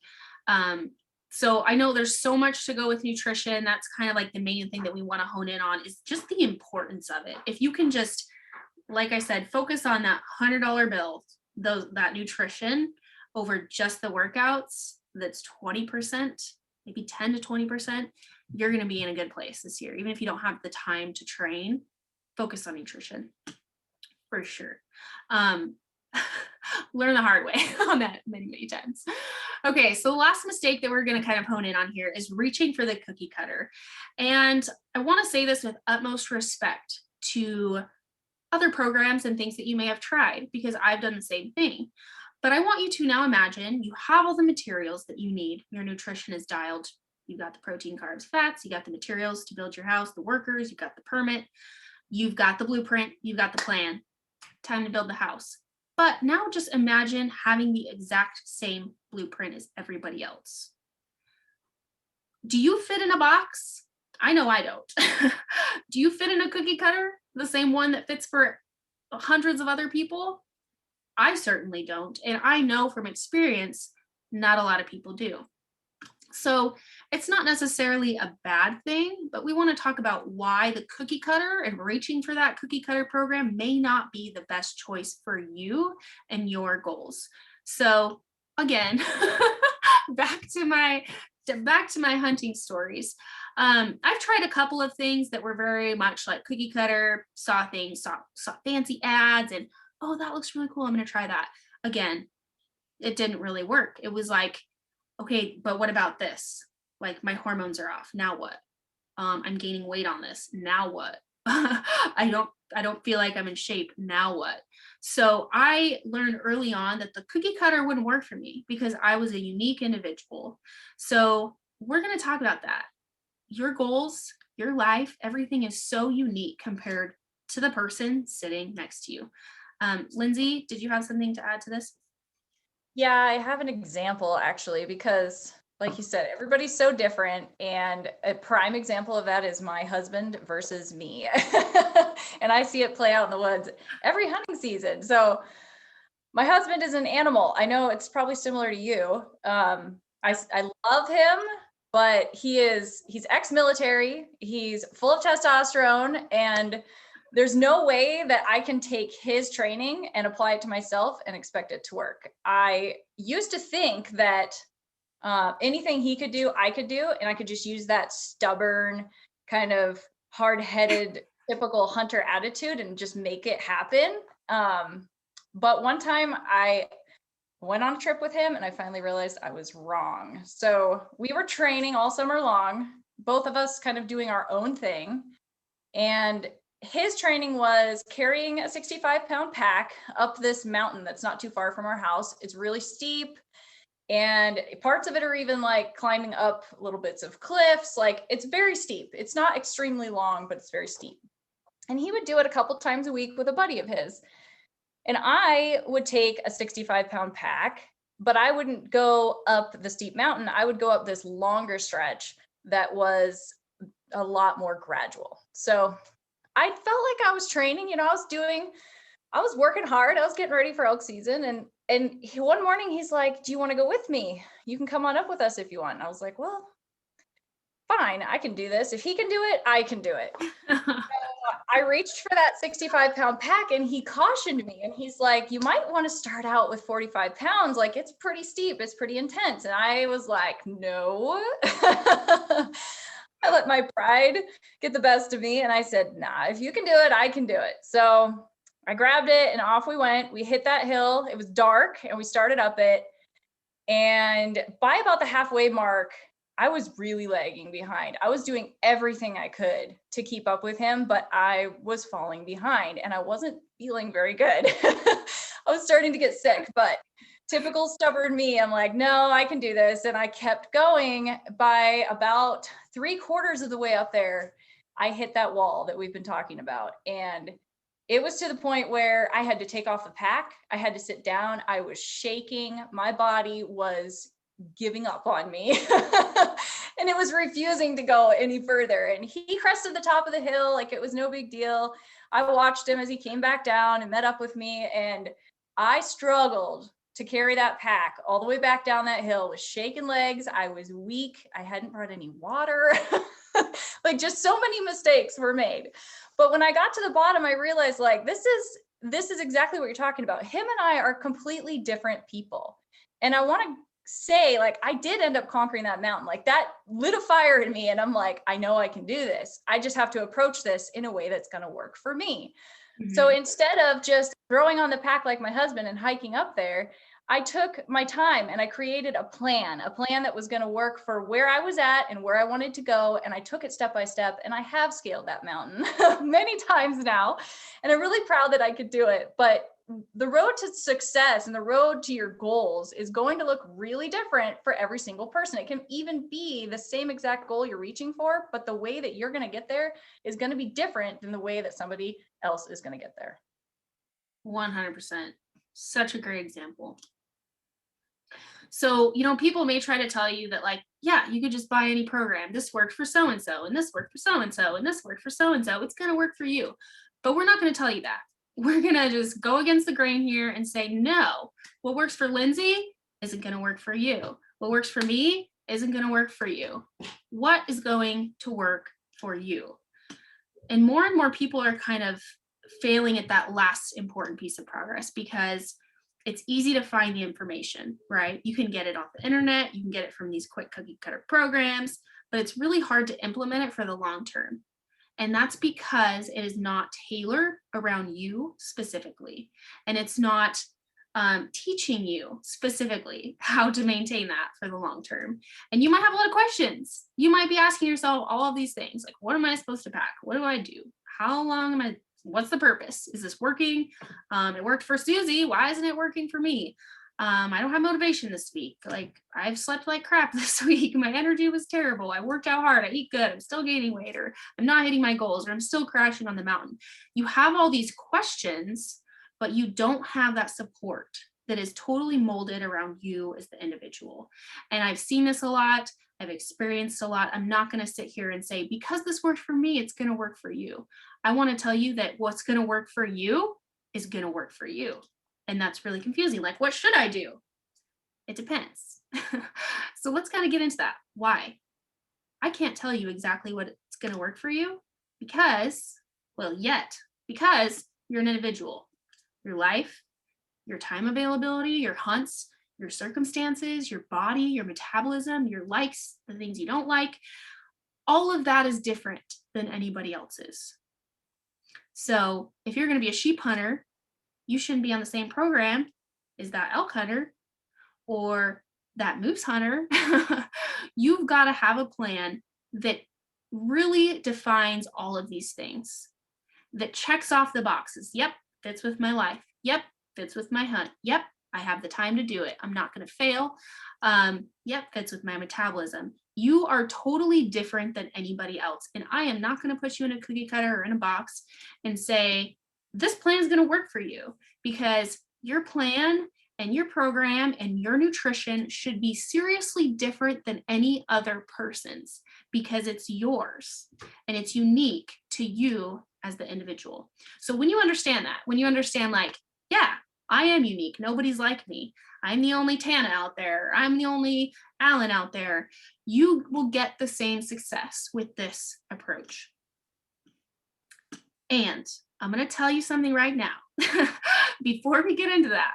So I know there's so much to go with nutrition. That's kind of like the main thing that we want to hone in on is just the importance of it. If you can just, like I said, focus on that $100 bill, that nutrition over just the workouts, that's 20%, maybe 10 to 20%, you're going to be in a good place this year. Even if you don't have the time to train, focus on nutrition for sure. Learn the hard way on that many times. Okay, so the last mistake that we're going to kind of hone in on here is reaching for the cookie cutter. And I want to say this with utmost respect to other programs and things that you may have tried, because I've done the same thing. But I want you to now imagine you have all the materials that you need. Your nutrition is dialed. You've got the protein, carbs, fats. You got the materials to build your house, the workers. You've got the permit. You've got the blueprint. You've got the plan. Time to build the house. But now just imagine having the exact same blueprint as everybody else. Do you fit in a box? I know I don't. Do you fit in a cookie cutter? The same one that fits for hundreds of other people? I certainly don't. And I know from experience, not a lot of people do. So it's not necessarily a bad thing, but we want to talk about why the cookie cutter and reaching for that cookie cutter program may not be the best choice for you and your goals. So again, back to my hunting stories. I've tried a couple of things that were very much like cookie cutter, saw fancy ads and, oh, that looks really cool, I'm going to try that. Again, it didn't really work. It was like, okay, but what about this? Like my hormones are off. Now what? I'm gaining weight on this. Now what? I don't feel like I'm in shape. Now what? So I learned early on that the cookie cutter wouldn't work for me because I was a unique individual. So we're going to talk about that. Your goals, your life, everything is so unique compared to the person sitting next to you. Lindsay, did you have something to add to this? Yeah, I have an example actually, because like you said, everybody's so different. And a prime example of that is my husband versus me. And I see it play out in the woods every hunting season. So my husband is an animal. I know it's probably similar to you. I love him, but he's ex-military. He's full of testosterone, and there's no way that I can take his training and apply it to myself and expect it to work. I used to think that anything he could do, I could do, and I could just use that stubborn, kind of hard-headed, typical hunter attitude and just make it happen. But one time I went on a trip with him and I finally realized I was wrong. So we were training all summer long, both of us kind of doing our own thing. And his training was carrying a 65-pound pack up this mountain that's not too far from our house. It's really steep, and parts of it are even like climbing up little bits of cliffs. Like, it's very steep. It's not extremely long, but it's very steep. And he would do it a couple times a week with a buddy of his. And I would take a 65-pound pack, but I wouldn't go up the steep mountain. I would go up this longer stretch that was a lot more gradual. So I felt like I was training, I was working hard. I was getting ready for elk season. And one morning he's like, do you want to go with me? You can come on up with us if you want. And I was like, well, fine, I can do this. If he can do it, I can do it. So I reached for that 65-pound pack and he cautioned me and he's like, you might want to start out with 45 pounds. Like, it's pretty steep, it's pretty intense. And I was like, no. I let my pride get the best of me. And I said, nah, if you can do it, I can do it. So I grabbed it and off we went. We hit that hill. It was dark and we started up it. And by about the halfway mark, I was really lagging behind. I was doing everything I could to keep up with him, but I was falling behind and I wasn't feeling very good. I was starting to get sick, but typical stubborn me, I'm like, no, I can do this. And I kept going. By about 3/4 of the way up there, I hit that wall that we've been talking about. And it was to the point where I had to take off the pack. I had to sit down. I was shaking. My body was giving up on me. And it was refusing to go any further. And he crested the top of the hill like it was no big deal. I watched him as he came back down and met up with me. And I struggled to carry that pack all the way back down that hill with shaking legs. I was weak. I hadn't brought any water. Like, just so many mistakes were made. But when I got to the bottom, I realized, like, this is exactly what you're talking about. Him and I are completely different people. And I want to say, like, I did end up conquering that mountain. Like, that lit a fire in me. And I'm like, I know I can do this. I just have to approach this in a way that's going to work for me. So instead of just throwing on the pack like my husband and hiking up there, I took my time and I created a plan that was going to work for where I was at and where I wanted to go. And I took it step by step, and I have scaled that mountain many times now. And I'm really proud that I could do it. But the road to success and the road to your goals is going to look really different for every single person. It can even be the same exact goal you're reaching for, but the way that you're going to get there is going to be different than the way that somebody else is going to get there. 100%. Such a great example. So, people may try to tell you that, like, yeah, you could just buy any program. This worked for so-and-so, and this worked for so-and-so, and this worked for so-and-so. It's going to work for you. But we're not going to tell you that. We're going to just go against the grain here and say, no, what works for Lindsay isn't going to work for you. What works for me isn't going to work for you. What is going to work for you? And more people are kind of failing at that last important piece of progress, because it's easy to find the information, right? You can get it off the internet, you can get it from these quick cookie cutter programs, but it's really hard to implement it for the long term. And that's because it is not tailored around you specifically. And it's not teaching you specifically how to maintain that for the long term. And you might have a lot of questions. You might be asking yourself all of these things, like, what am I supposed to pack? What do I do? How long am I? What's the purpose? Is this working? It worked for Susie. Why isn't it working for me? I don't have motivation this week. Like, I've slept like crap this week. My energy was terrible. I worked out hard. I eat good. I'm still gaining weight, or I'm not hitting my goals, or I'm still crashing on the mountain. You have all these questions, but you don't have that support that is totally molded around you as the individual. And I've seen this a lot. I've experienced a lot. I'm not going to sit here and say, because this worked for me, it's going to work for you. I want to tell you that what's going to work for you is going to work for you. And that's really confusing. Like, what should I do? It depends. So let's kind of get into that. Why? I can't tell you exactly what it's going to work for you because you're an individual. Your life, your time availability, your hunts, your circumstances, your body, your metabolism, your likes, the things you don't like, all of that is different than anybody else's. So if you're going to be a sheep hunter, you shouldn't be on the same program as that elk hunter or that moose hunter. You've got to have a plan that really defines all of these things, that checks off the boxes. Yep, fits with my life. Yep, fits with my hunt. Yep, I have the time to do it. I'm not going to fail. Yep, fits with my metabolism. You are totally different than anybody else. And I am not going to put you in a cookie cutter or in a box and say, this plan is going to work for you, because your plan and your program and your nutrition should be seriously different than any other person's, because it's yours and it's unique to you as the individual. So when you understand that, when you understand, like, yeah, I am unique. Nobody's like me. I'm the only Tana out there. I'm the only Alan out there. You will get the same success with this approach. And I'm going to tell you something right now before we get into that,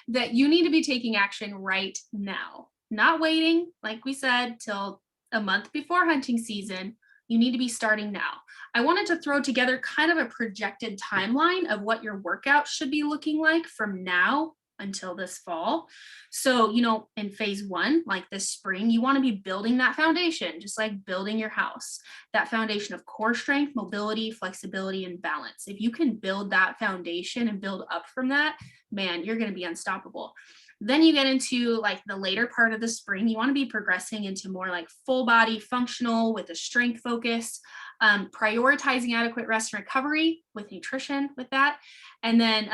that you need to be taking action right now, not waiting, like we said, till a month before hunting season. You need to be starting now. I wanted to throw together kind of a projected timeline of what your workout should be looking like from now until this fall. So, in phase one, like this spring, you want to be building that foundation, just like building your house, that foundation of core strength, mobility, flexibility, and balance. If you can build that foundation and build up from that, man, you're going to be unstoppable. Then you get into like the later part of the spring, you want to be progressing into more like full body functional with a strength focus, prioritizing adequate rest and recovery with nutrition with that. And then,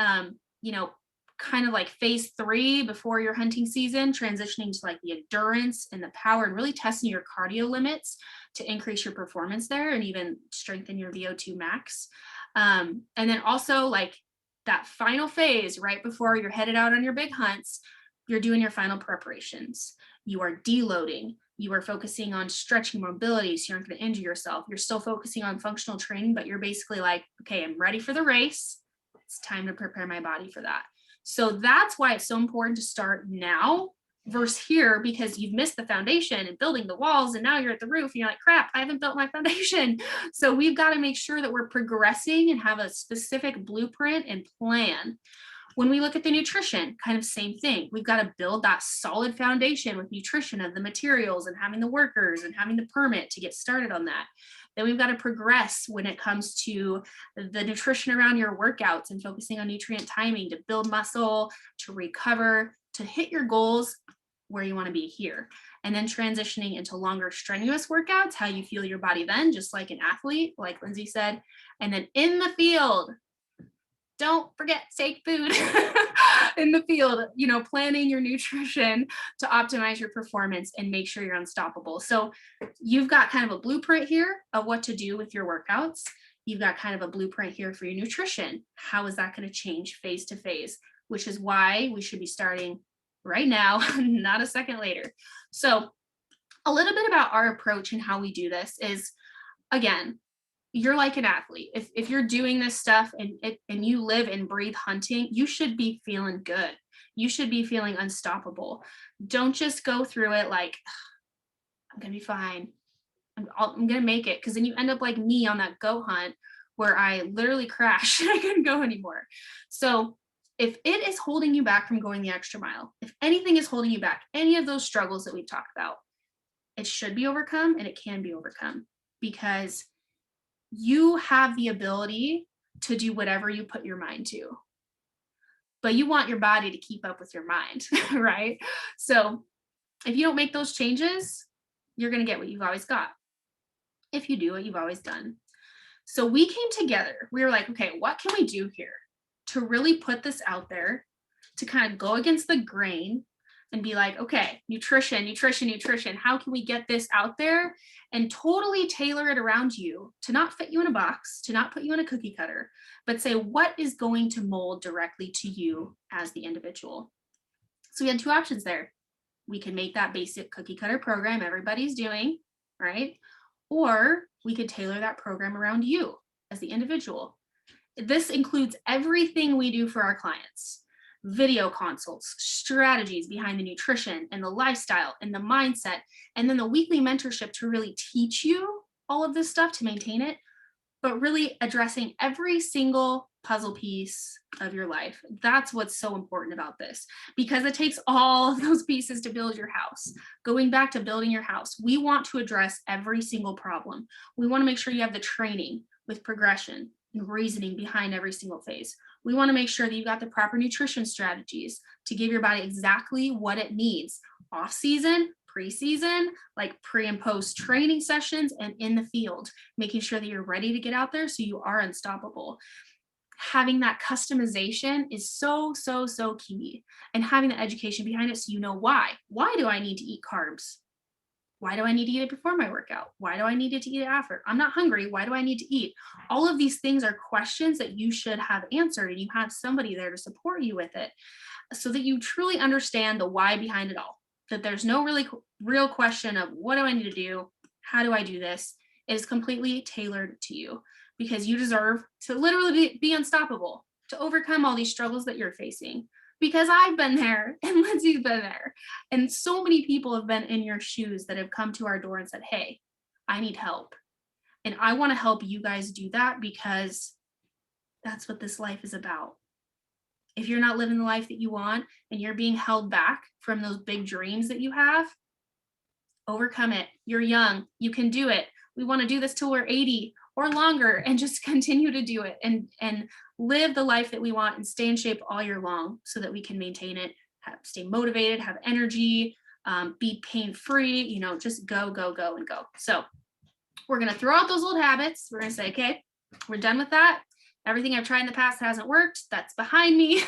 kind of like phase three before your hunting season, transitioning to like the endurance and the power and really testing your cardio limits to increase your performance there and even strengthen your VO2 max. And then also like that final phase right before you're headed out on your big hunts, you're doing your final preparations. You are deloading. You are focusing on stretching mobility so you aren't going to injure yourself. You're still focusing on functional training, but you're basically like, okay, I'm ready for the race. It's time to prepare my body for that. So that's why it's so important to start now versus here, because you've missed the foundation and building the walls and now you're at the roof and you're like, crap, I haven't built my foundation. So we've got to make sure that we're progressing and have a specific blueprint and plan. When we look at the nutrition, kind of same thing. We've got to build that solid foundation with nutrition of the materials and having the workers and having the permit to get started on that. Then we've got to progress when it comes to the nutrition around your workouts and focusing on nutrient timing to build muscle, to recover, to hit your goals where you want to be here. And then transitioning into longer strenuous workouts, how you feel your body then, just like an athlete, like Lindsay said. And then in the field, don't forget take food in the field, planning your nutrition to optimize your performance and make sure you're unstoppable. So you've got kind of a blueprint here of what to do with your workouts. You've got kind of a blueprint here for your nutrition. How is that going to change phase to phase, which is why we should be starting right now, not a second later. So a little bit about our approach and how we do this is, again, you're like an athlete. If you're doing this stuff and you live and breathe hunting, you should be feeling good. You should be feeling unstoppable. Don't just go through it like, I'm gonna be fine. I'm gonna make it. Because then you end up like me on that goat hunt where I literally crashed and I couldn't go anymore. So if it is holding you back from going the extra mile, if anything is holding you back, any of those struggles that we've talked about, it should be overcome and it can be overcome because you have the ability to do whatever you put your mind to, but you want your body to keep up with your mind, right? So if you don't make those changes, you're going to get what you've always got. If you do what you've always done. So we came together. We were like, okay, what can we do here to really put this out there, to kind of go against the grain and be like, okay, nutrition. How can we get this out there and totally tailor it around you to not fit you in a box, to not put you in a cookie cutter, but say what is going to mold directly to you as the individual. So we had two options there. We can make that basic cookie cutter program everybody's doing, right? Or we could tailor that program around you as the individual. This includes everything we do for our clients. Video consults, strategies behind the nutrition and the lifestyle and the mindset, and then the weekly mentorship to really teach you all of this stuff to maintain it, but really addressing every single puzzle piece of your life. That's what's so important about this, because it takes all of those pieces to build your house. Going back to building your house, we want to address every single problem. We want to make sure you have the training with progression and reasoning behind every single phase. We want to make sure that you've got the proper nutrition strategies to give your body exactly what it needs off season, preseason, like pre and post training sessions, and in the field, making sure that you're ready to get out there so you are unstoppable. Having that customization is so key, and having the education behind it so you know why. Why do I need to eat carbs? Why do I need to eat it before my workout? Why do I need to eat it after? I'm not hungry. Why do I need to eat? All of these things are questions that you should have answered, and you have somebody there to support you with it so that you truly understand the why behind it all. That there's no really real question of what do I need to do? How do I do this? It is completely tailored to you, because you deserve to literally be unstoppable, to overcome all these struggles that you're facing. Because I've been there and Lindsay's been there. And so many people have been in your shoes that have come to our door and said, hey, I need help. And I want to help you guys do that because that's what this life is about. If you're not living the life that you want and you're being held back from those big dreams that you have, overcome it. You're young. You can do it. We want to do this till we're 80 or longer and just continue to do it and live the life that we want and stay in shape all year long so that we can maintain it, stay motivated, have energy, be pain-free, just go, go, go, and go. So we're going to throw out those old habits. We're going to say, okay, we're done with that. Everything I've tried in the past hasn't worked. That's behind me.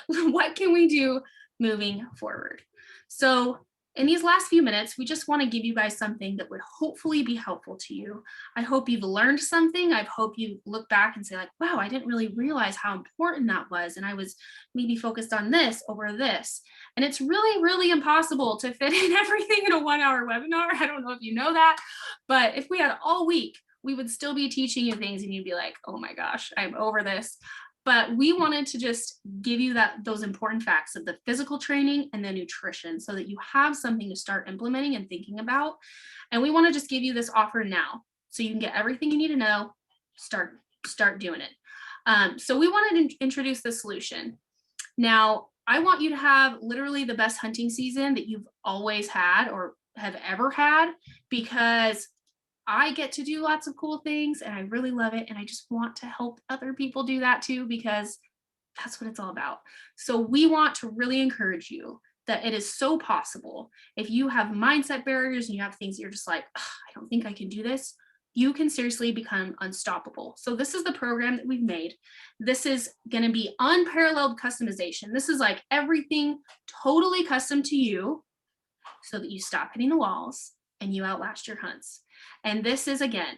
What can we do moving forward? So in these last few minutes, we just want to give you guys something that would hopefully be helpful to you. I hope you've learned something. I hope you look back and say like, wow, I didn't really realize how important that was. And I was maybe focused on this over this. And it's really, really impossible to fit in everything in a 1-hour webinar. I don't know if you know that, but if we had all week, we would still be teaching you things and you'd be like, oh my gosh, I'm over this. But we wanted to just give you those important facts of the physical training and the nutrition so that you have something to start implementing and thinking about. And we want to just give you this offer now so you can get everything you need to know, start doing it. So we wanted to introduce the solution. Now, I want you to have literally the best hunting season that you've always had or have ever had, because I get to do lots of cool things and I really love it. And I just want to help other people do that too, because that's what it's all about. So we want to really encourage you that it is so possible. If you have mindset barriers and you have things that you're just like, I don't think I can do this, you can seriously become unstoppable. So this is the program that we've made. This is going to be unparalleled customization. This is like everything totally custom to you so that you stop hitting the walls and you outlast your hunts. And this is, again,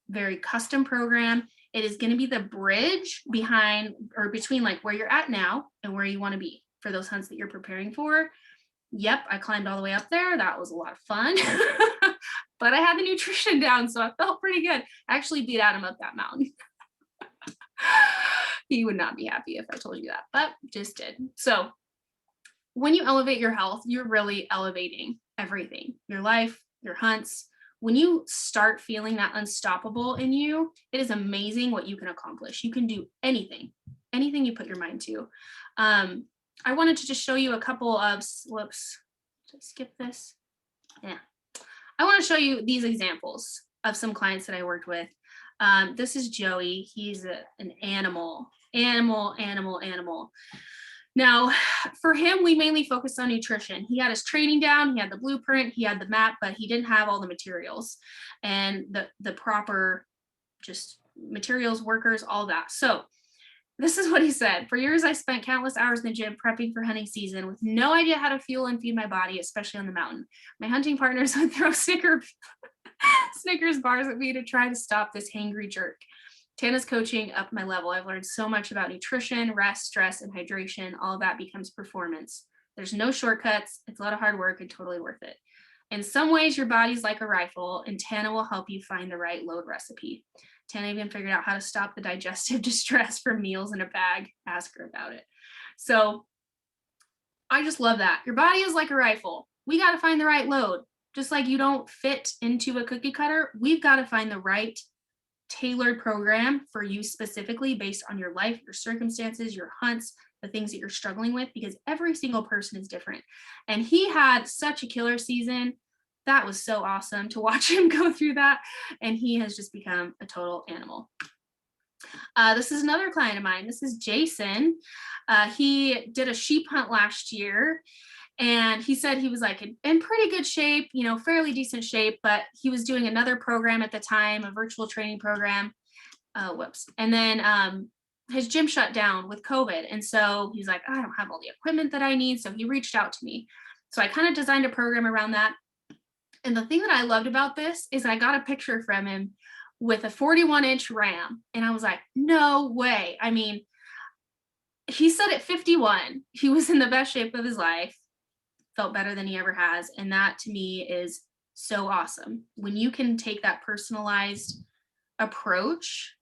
very custom program. It is going to be the bridge behind or between like where you're at now and where you want to be for those hunts that you're preparing for. Yep, I climbed all the way up there. That was a lot of fun. But I had the nutrition down, so I felt pretty good. I actually beat Adam up that mountain. He would not be happy if I told you that, but just did. So when you elevate your health, you're really elevating everything, your life, your hunts. When you start feeling that unstoppable in you, it is amazing what you can accomplish. You can do anything you put your mind to. I wanted to just show you a couple of, whoops, did I skip this? Yeah. I want to show you these examples of some clients that I worked with. This is Joey. He's an animal. Now, for him, we mainly focused on nutrition. He had his training down, he had the blueprint, he had the map, but he didn't have all the materials and the proper just materials, workers, all that. So this is what he said. For years, I spent countless hours in the gym prepping for hunting season with no idea how to fuel and feed my body, especially on the mountain. My hunting partners would throw Snickers bars at me to try to stop this hangry jerk. Tana's coaching up my level. I've learned so much about nutrition, rest, stress, and hydration. All of that becomes performance. There's no shortcuts. It's a lot of hard work and totally worth it. In some ways, your body's like a rifle, and Tana will help you find the right load recipe. Tana even figured out how to stop the digestive distress from meals in a bag. Ask her about it. So I just love that. Your body is like a rifle. We got to find the right load. Just like you don't fit into a cookie cutter, we've got to find the right tailored program for you specifically based on your life, your circumstances, your hunts, the things that you're struggling with, because every single person is different. And he had such a killer season. That was so awesome to watch him go through that. And he has just become a total animal. This is another client of mine. This is Jason. He did a sheep hunt last year. And he said he was like in pretty good shape, fairly decent shape, but he was doing another program at the time, a virtual training program. And then his gym shut down with COVID. And so he's like, I don't have all the equipment that I need. So he reached out to me. So I kind of designed a program around that. And the thing that I loved about this is I got a picture from him with a 41-inch ram. And I was like, no way. I mean, he said at 51, he was in the best shape of his life, felt better than he ever has. And that to me is so awesome. When you can take that personalized approach,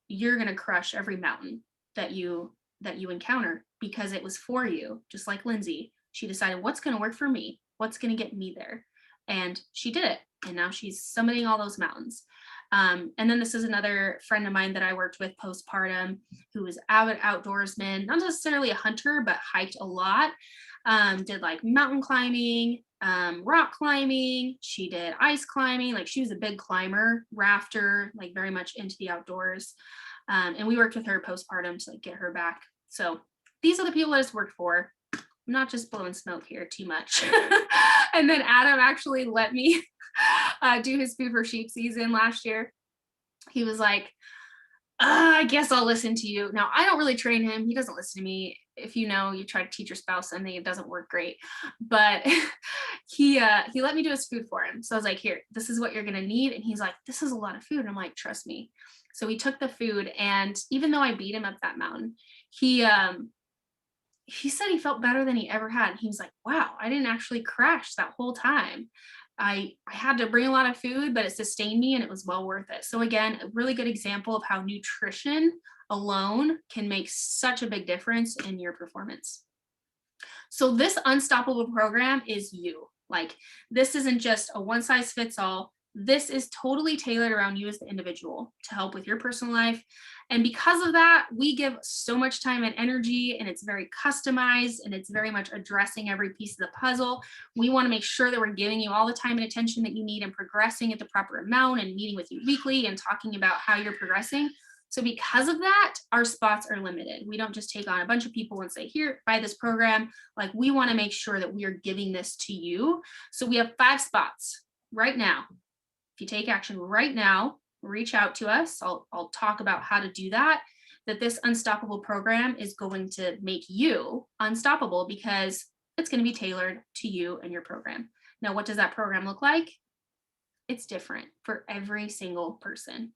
you're going to crush every mountain that you encounter because it was for you. Just like Lindsay, she decided what's going to work for me, what's going to get me there, and she did it. And now she's summiting all those mountains. And then this is another friend of mine that I worked with postpartum, who was avid outdoorsman, not necessarily a hunter, but hiked a lot. Did like mountain climbing, rock climbing. She did ice climbing. Like she was a big climber, rafter, like very much into the outdoors. And we worked with her postpartum to like get her back. So these are the people that it's worked for. I'm not just blowing smoke here too much. And then Adam actually let me do his food for sheep season last year. He was like, I guess I'll listen to you. Now, I don't really train him. He doesn't listen to me. If you know, you try to teach your spouse something, it doesn't work great. But he let me do his food for him. So I was like, here, this is what you're gonna need. And he's like, this is a lot of food. And I'm like, trust me. So we took the food, and even though I beat him up that mountain, he said he felt better than he ever had. And he was like, wow, I didn't actually crash that whole time. I had to bring a lot of food, but it sustained me and it was well worth it. So again, a really good example of how nutrition alone can make such a big difference in your performance. So this unstoppable program is you. Like, this isn't just a one size fits all. This is totally tailored around you as the individual to help with your personal life. And because of that, we give so much time and energy, and it's very customized, and it's very much addressing every piece of the puzzle. We want to make sure that we're giving you all the time and attention that you need and progressing at the proper amount and meeting with you weekly and talking about how you're progressing. So because of that, our spots are limited. We don't just take on a bunch of people and say, here, buy this program. Like, we want to make sure that we are giving this to you. So we have 5 spots right now. If you take action right now, reach out to us. I'll talk about how to do that. That this unstoppable program is going to make you unstoppable because it's going to be tailored to you and your program. Now, what does that program look like? It's different for every single person.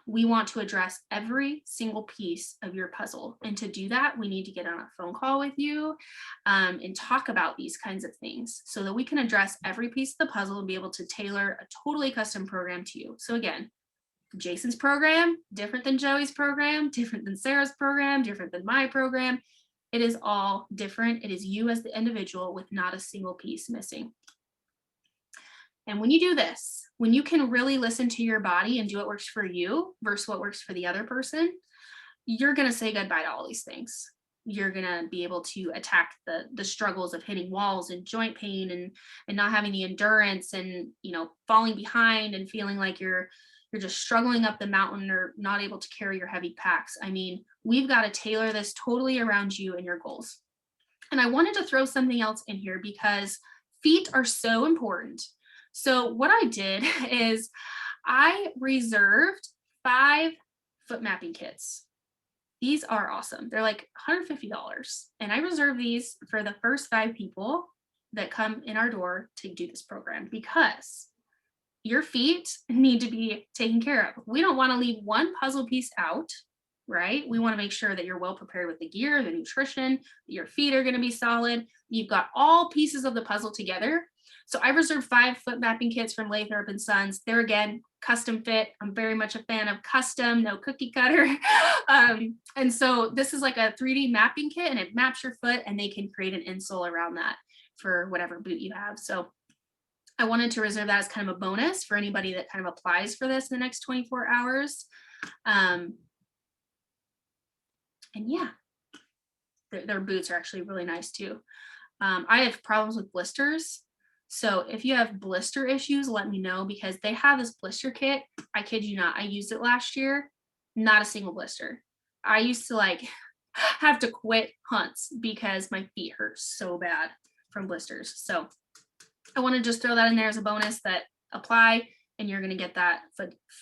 We want to address every single piece of your puzzle. And to do that, we need to get on a phone call with you and talk about these kinds of things so that we can address every piece of the puzzle and be able to tailor a totally custom program to you. So again, Jason's program, different than Joey's program, different than Sarah's program, different than my program. It is all different. It is you as the individual with not a single piece missing. And when you do this, when you can really listen to your body and do what works for you versus what works for the other person, you're going to say goodbye to all these things. You're going to be able to attack the struggles of hitting walls and joint pain and not having the endurance and, falling behind and feeling like you're just struggling up the mountain or not able to carry your heavy packs. I mean, we've got to tailor this totally around you and your goals. And I wanted to throw something else in here because feet are so important. So what I did is I reserved 5 foot mapping kits. These are awesome. They're like $150. And I reserved these for the first 5 people that come in our door to do this program because your feet need to be taken care of. We don't want to leave one puzzle piece out, right? We want to make sure that you're well prepared with the gear, the nutrition, your feet are going to be solid. You've got all pieces of the puzzle together. So I reserved 5 foot mapping kits from Lathrop and Sons. They're, again, custom fit. I'm very much a fan of custom, no cookie cutter. And so this is like a 3D mapping kit, and it maps your foot, and they can create an insole around that for whatever boot you have. So I wanted to reserve that as kind of a bonus for anybody that kind of applies for this in the next 24 hours. And yeah, their boots are actually really nice too. I have problems with blisters. So if you have blister issues, let me know because they have this blister kit. I kid you not, I used it last year, not a single blister. I used to have to quit hunts because my feet hurt so bad from blisters. So I want to just throw that in there as a bonus that apply, and you're going to get that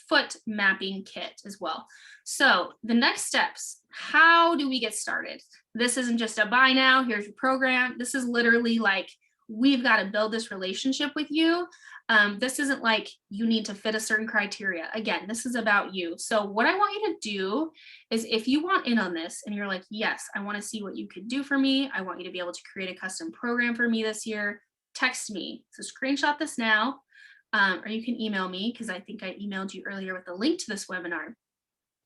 foot mapping kit as well. So the next steps, how do we get started? This isn't just a buy now, here's your program. This is literally like, we've got to build this relationship with you. This isn't like you need to fit a certain criteria. Again, this is about you. So what I want you to do is if you want in on this and you're like, yes, I want to see what you could do for me. I want you to be able to create a custom program for me this year. Text me. So screenshot this now. or you can email me because I think I emailed you earlier with a link to this webinar.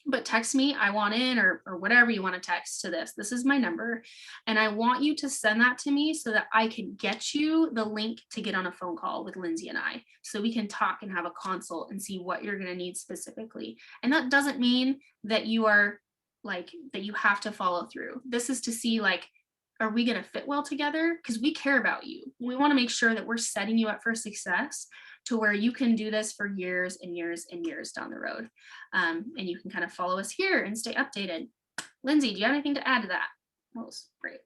But text me, I want in, or whatever you want to text to this. This is my number. And I want you to send that to me so that I can get you the link to get on a phone call with Lindsay and I, so we can talk and have a consult and see what you're going to need specifically. And that doesn't mean that you are like, that you have to follow through. This is to see like, are we going to fit well together? Because we care about you. We want to make sure that we're setting you up for success to where you can do this for years and years and years down the road. And you can kind of follow us here and stay updated. Lindsay, do you have anything to add to that? That was great.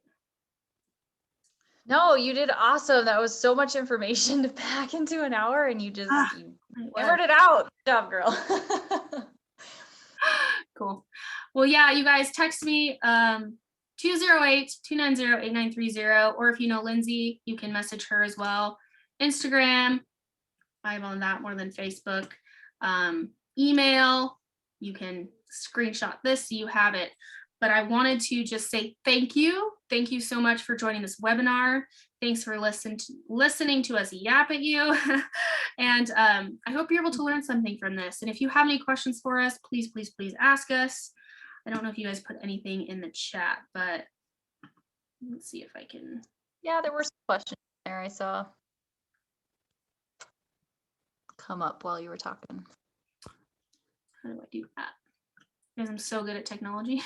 No, you did awesome. That was so much information to pack into an hour, and you hammered it out. Good job, girl. Cool. Well, yeah, you guys text me 208-290-8930, or if you know Lindsay, you can message her as well. Instagram, I'm on that more than Facebook. Email, you can screenshot this so you have it. But I wanted to just say thank you. Thank you so much for joining this webinar. Thanks for listening to us yap at you. And I hope you're able to learn something from this. And if you have any questions for us, please, please, please ask us. I don't know if you guys put anything in the chat, but let's see if I can. Yeah, there were some questions there I saw come up while you were talking. How do I do that? Because I'm so good at technology.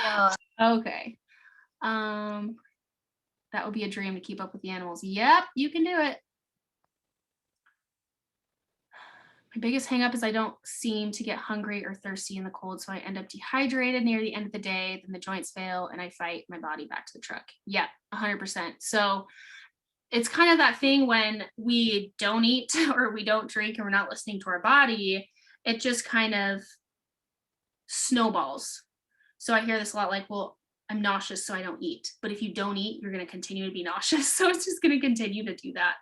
Yeah. Okay. That would be a dream to keep up with the animals. Yep, you can do it. My biggest hang up is I don't seem to get hungry or thirsty in the cold, so I end up dehydrated near the end of the day, then the joints fail and I fight my body back to the truck. Yeah, 100%. So it's kind of that thing when we don't eat or we don't drink and we're not listening to our body, it just kind of snowballs. So I hear this a lot, like, well, I'm nauseous, so I don't eat. But if you don't eat, you're going to continue to be nauseous. So it's just going to continue to do that.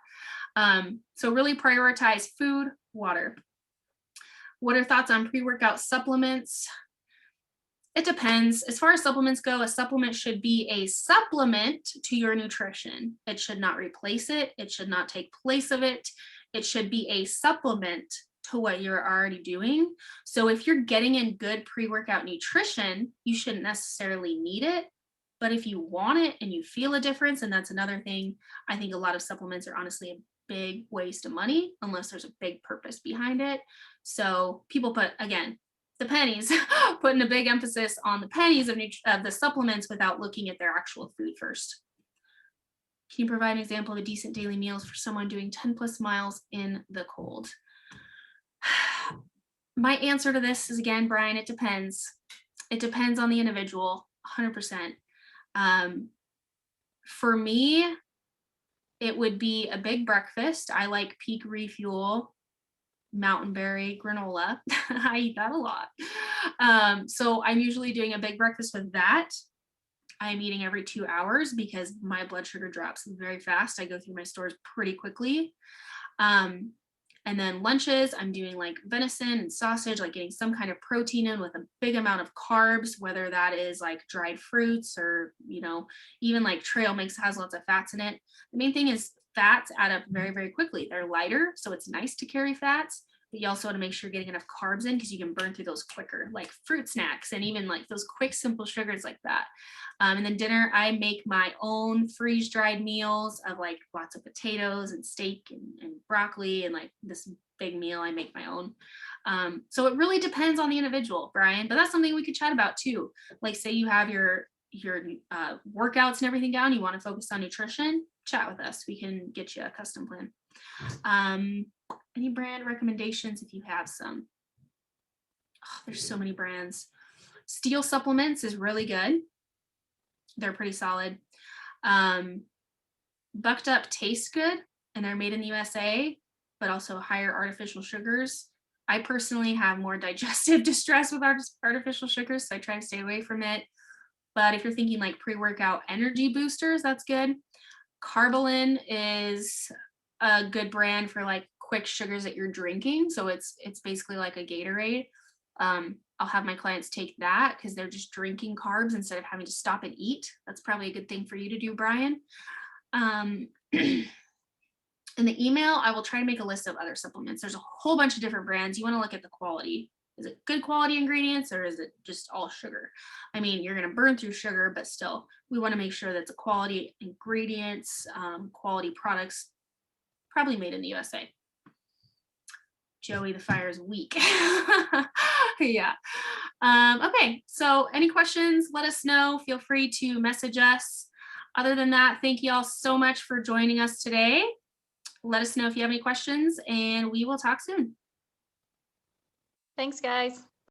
So really prioritize food, water. What are thoughts on pre-workout supplements? It depends. As far as supplements go, a supplement should be a supplement to your nutrition. It should not replace it. It should not take place of it. It should be a supplement to what you're already doing. So if you're getting in good pre-workout nutrition, you shouldn't necessarily need it. But if you want it and you feel a difference, and that's another thing, I think a lot of supplements are honestly a big waste of money unless there's a big purpose behind it. So people put, again, the pennies, putting a big emphasis on the pennies of the supplements without looking at their actual food first. Can you provide an example of a decent daily meals for someone doing 10 plus miles in the cold? My answer to this is, again, Brian, it depends. It depends on the individual, 100%. For me, it would be a big breakfast. I like Peak Refuel mountain berry granola. I eat that a lot. So I'm usually doing a big breakfast with that. I'm eating every 2 hours because my blood sugar drops very fast. I go through my stores pretty quickly. And then lunches, I'm doing like venison and sausage, like getting some kind of protein in with a big amount of carbs, whether that is like dried fruits or, you know, even like trail mix has lots of fats in it. The main thing is fats add up very, very quickly. They're lighter, so it's nice to carry fats, but you also want to make sure you're getting enough carbs in because you can burn through those quicker, like fruit snacks and even like those quick, simple sugars like that. And then dinner, I make my own freeze-dried meals of like lots of potatoes and steak and broccoli and like this big meal, I make my own. So it really depends on the individual, Brian, but that's something we could chat about too. Like say you have your workouts and everything down, you want to focus on nutrition, chat with us. We can get you a custom plan. Any brand recommendations if you have some? Oh, there's so many brands. Steel Supplements is really good. They're pretty solid. Bucked Up tastes good and they're made in the USA, but also higher artificial sugars. I personally have more digestive distress with artificial sugars, so I try to stay away from it. But if you're thinking like pre-workout energy boosters, that's good. Carbolin is a good brand for like quick sugars that you're drinking. So it's basically like a Gatorade. I'll have my clients take that because they're just drinking carbs instead of having to stop and eat. That's probably a good thing for you to do, Brian. In the email, I will try to make a list of other supplements. There's a whole bunch of different brands. You want to look at the quality. Is it good quality ingredients or is it just all sugar? I mean, you're going to burn through sugar, but still, we want to make sure that the quality ingredients, quality products, probably made in the USA. Joey, the fire is weak. Yeah. Okay. So, any questions? Let us know. Feel free to message us. Other than that, thank you all so much for joining us today. Let us know if you have any questions, and we will talk soon. Thanks, guys.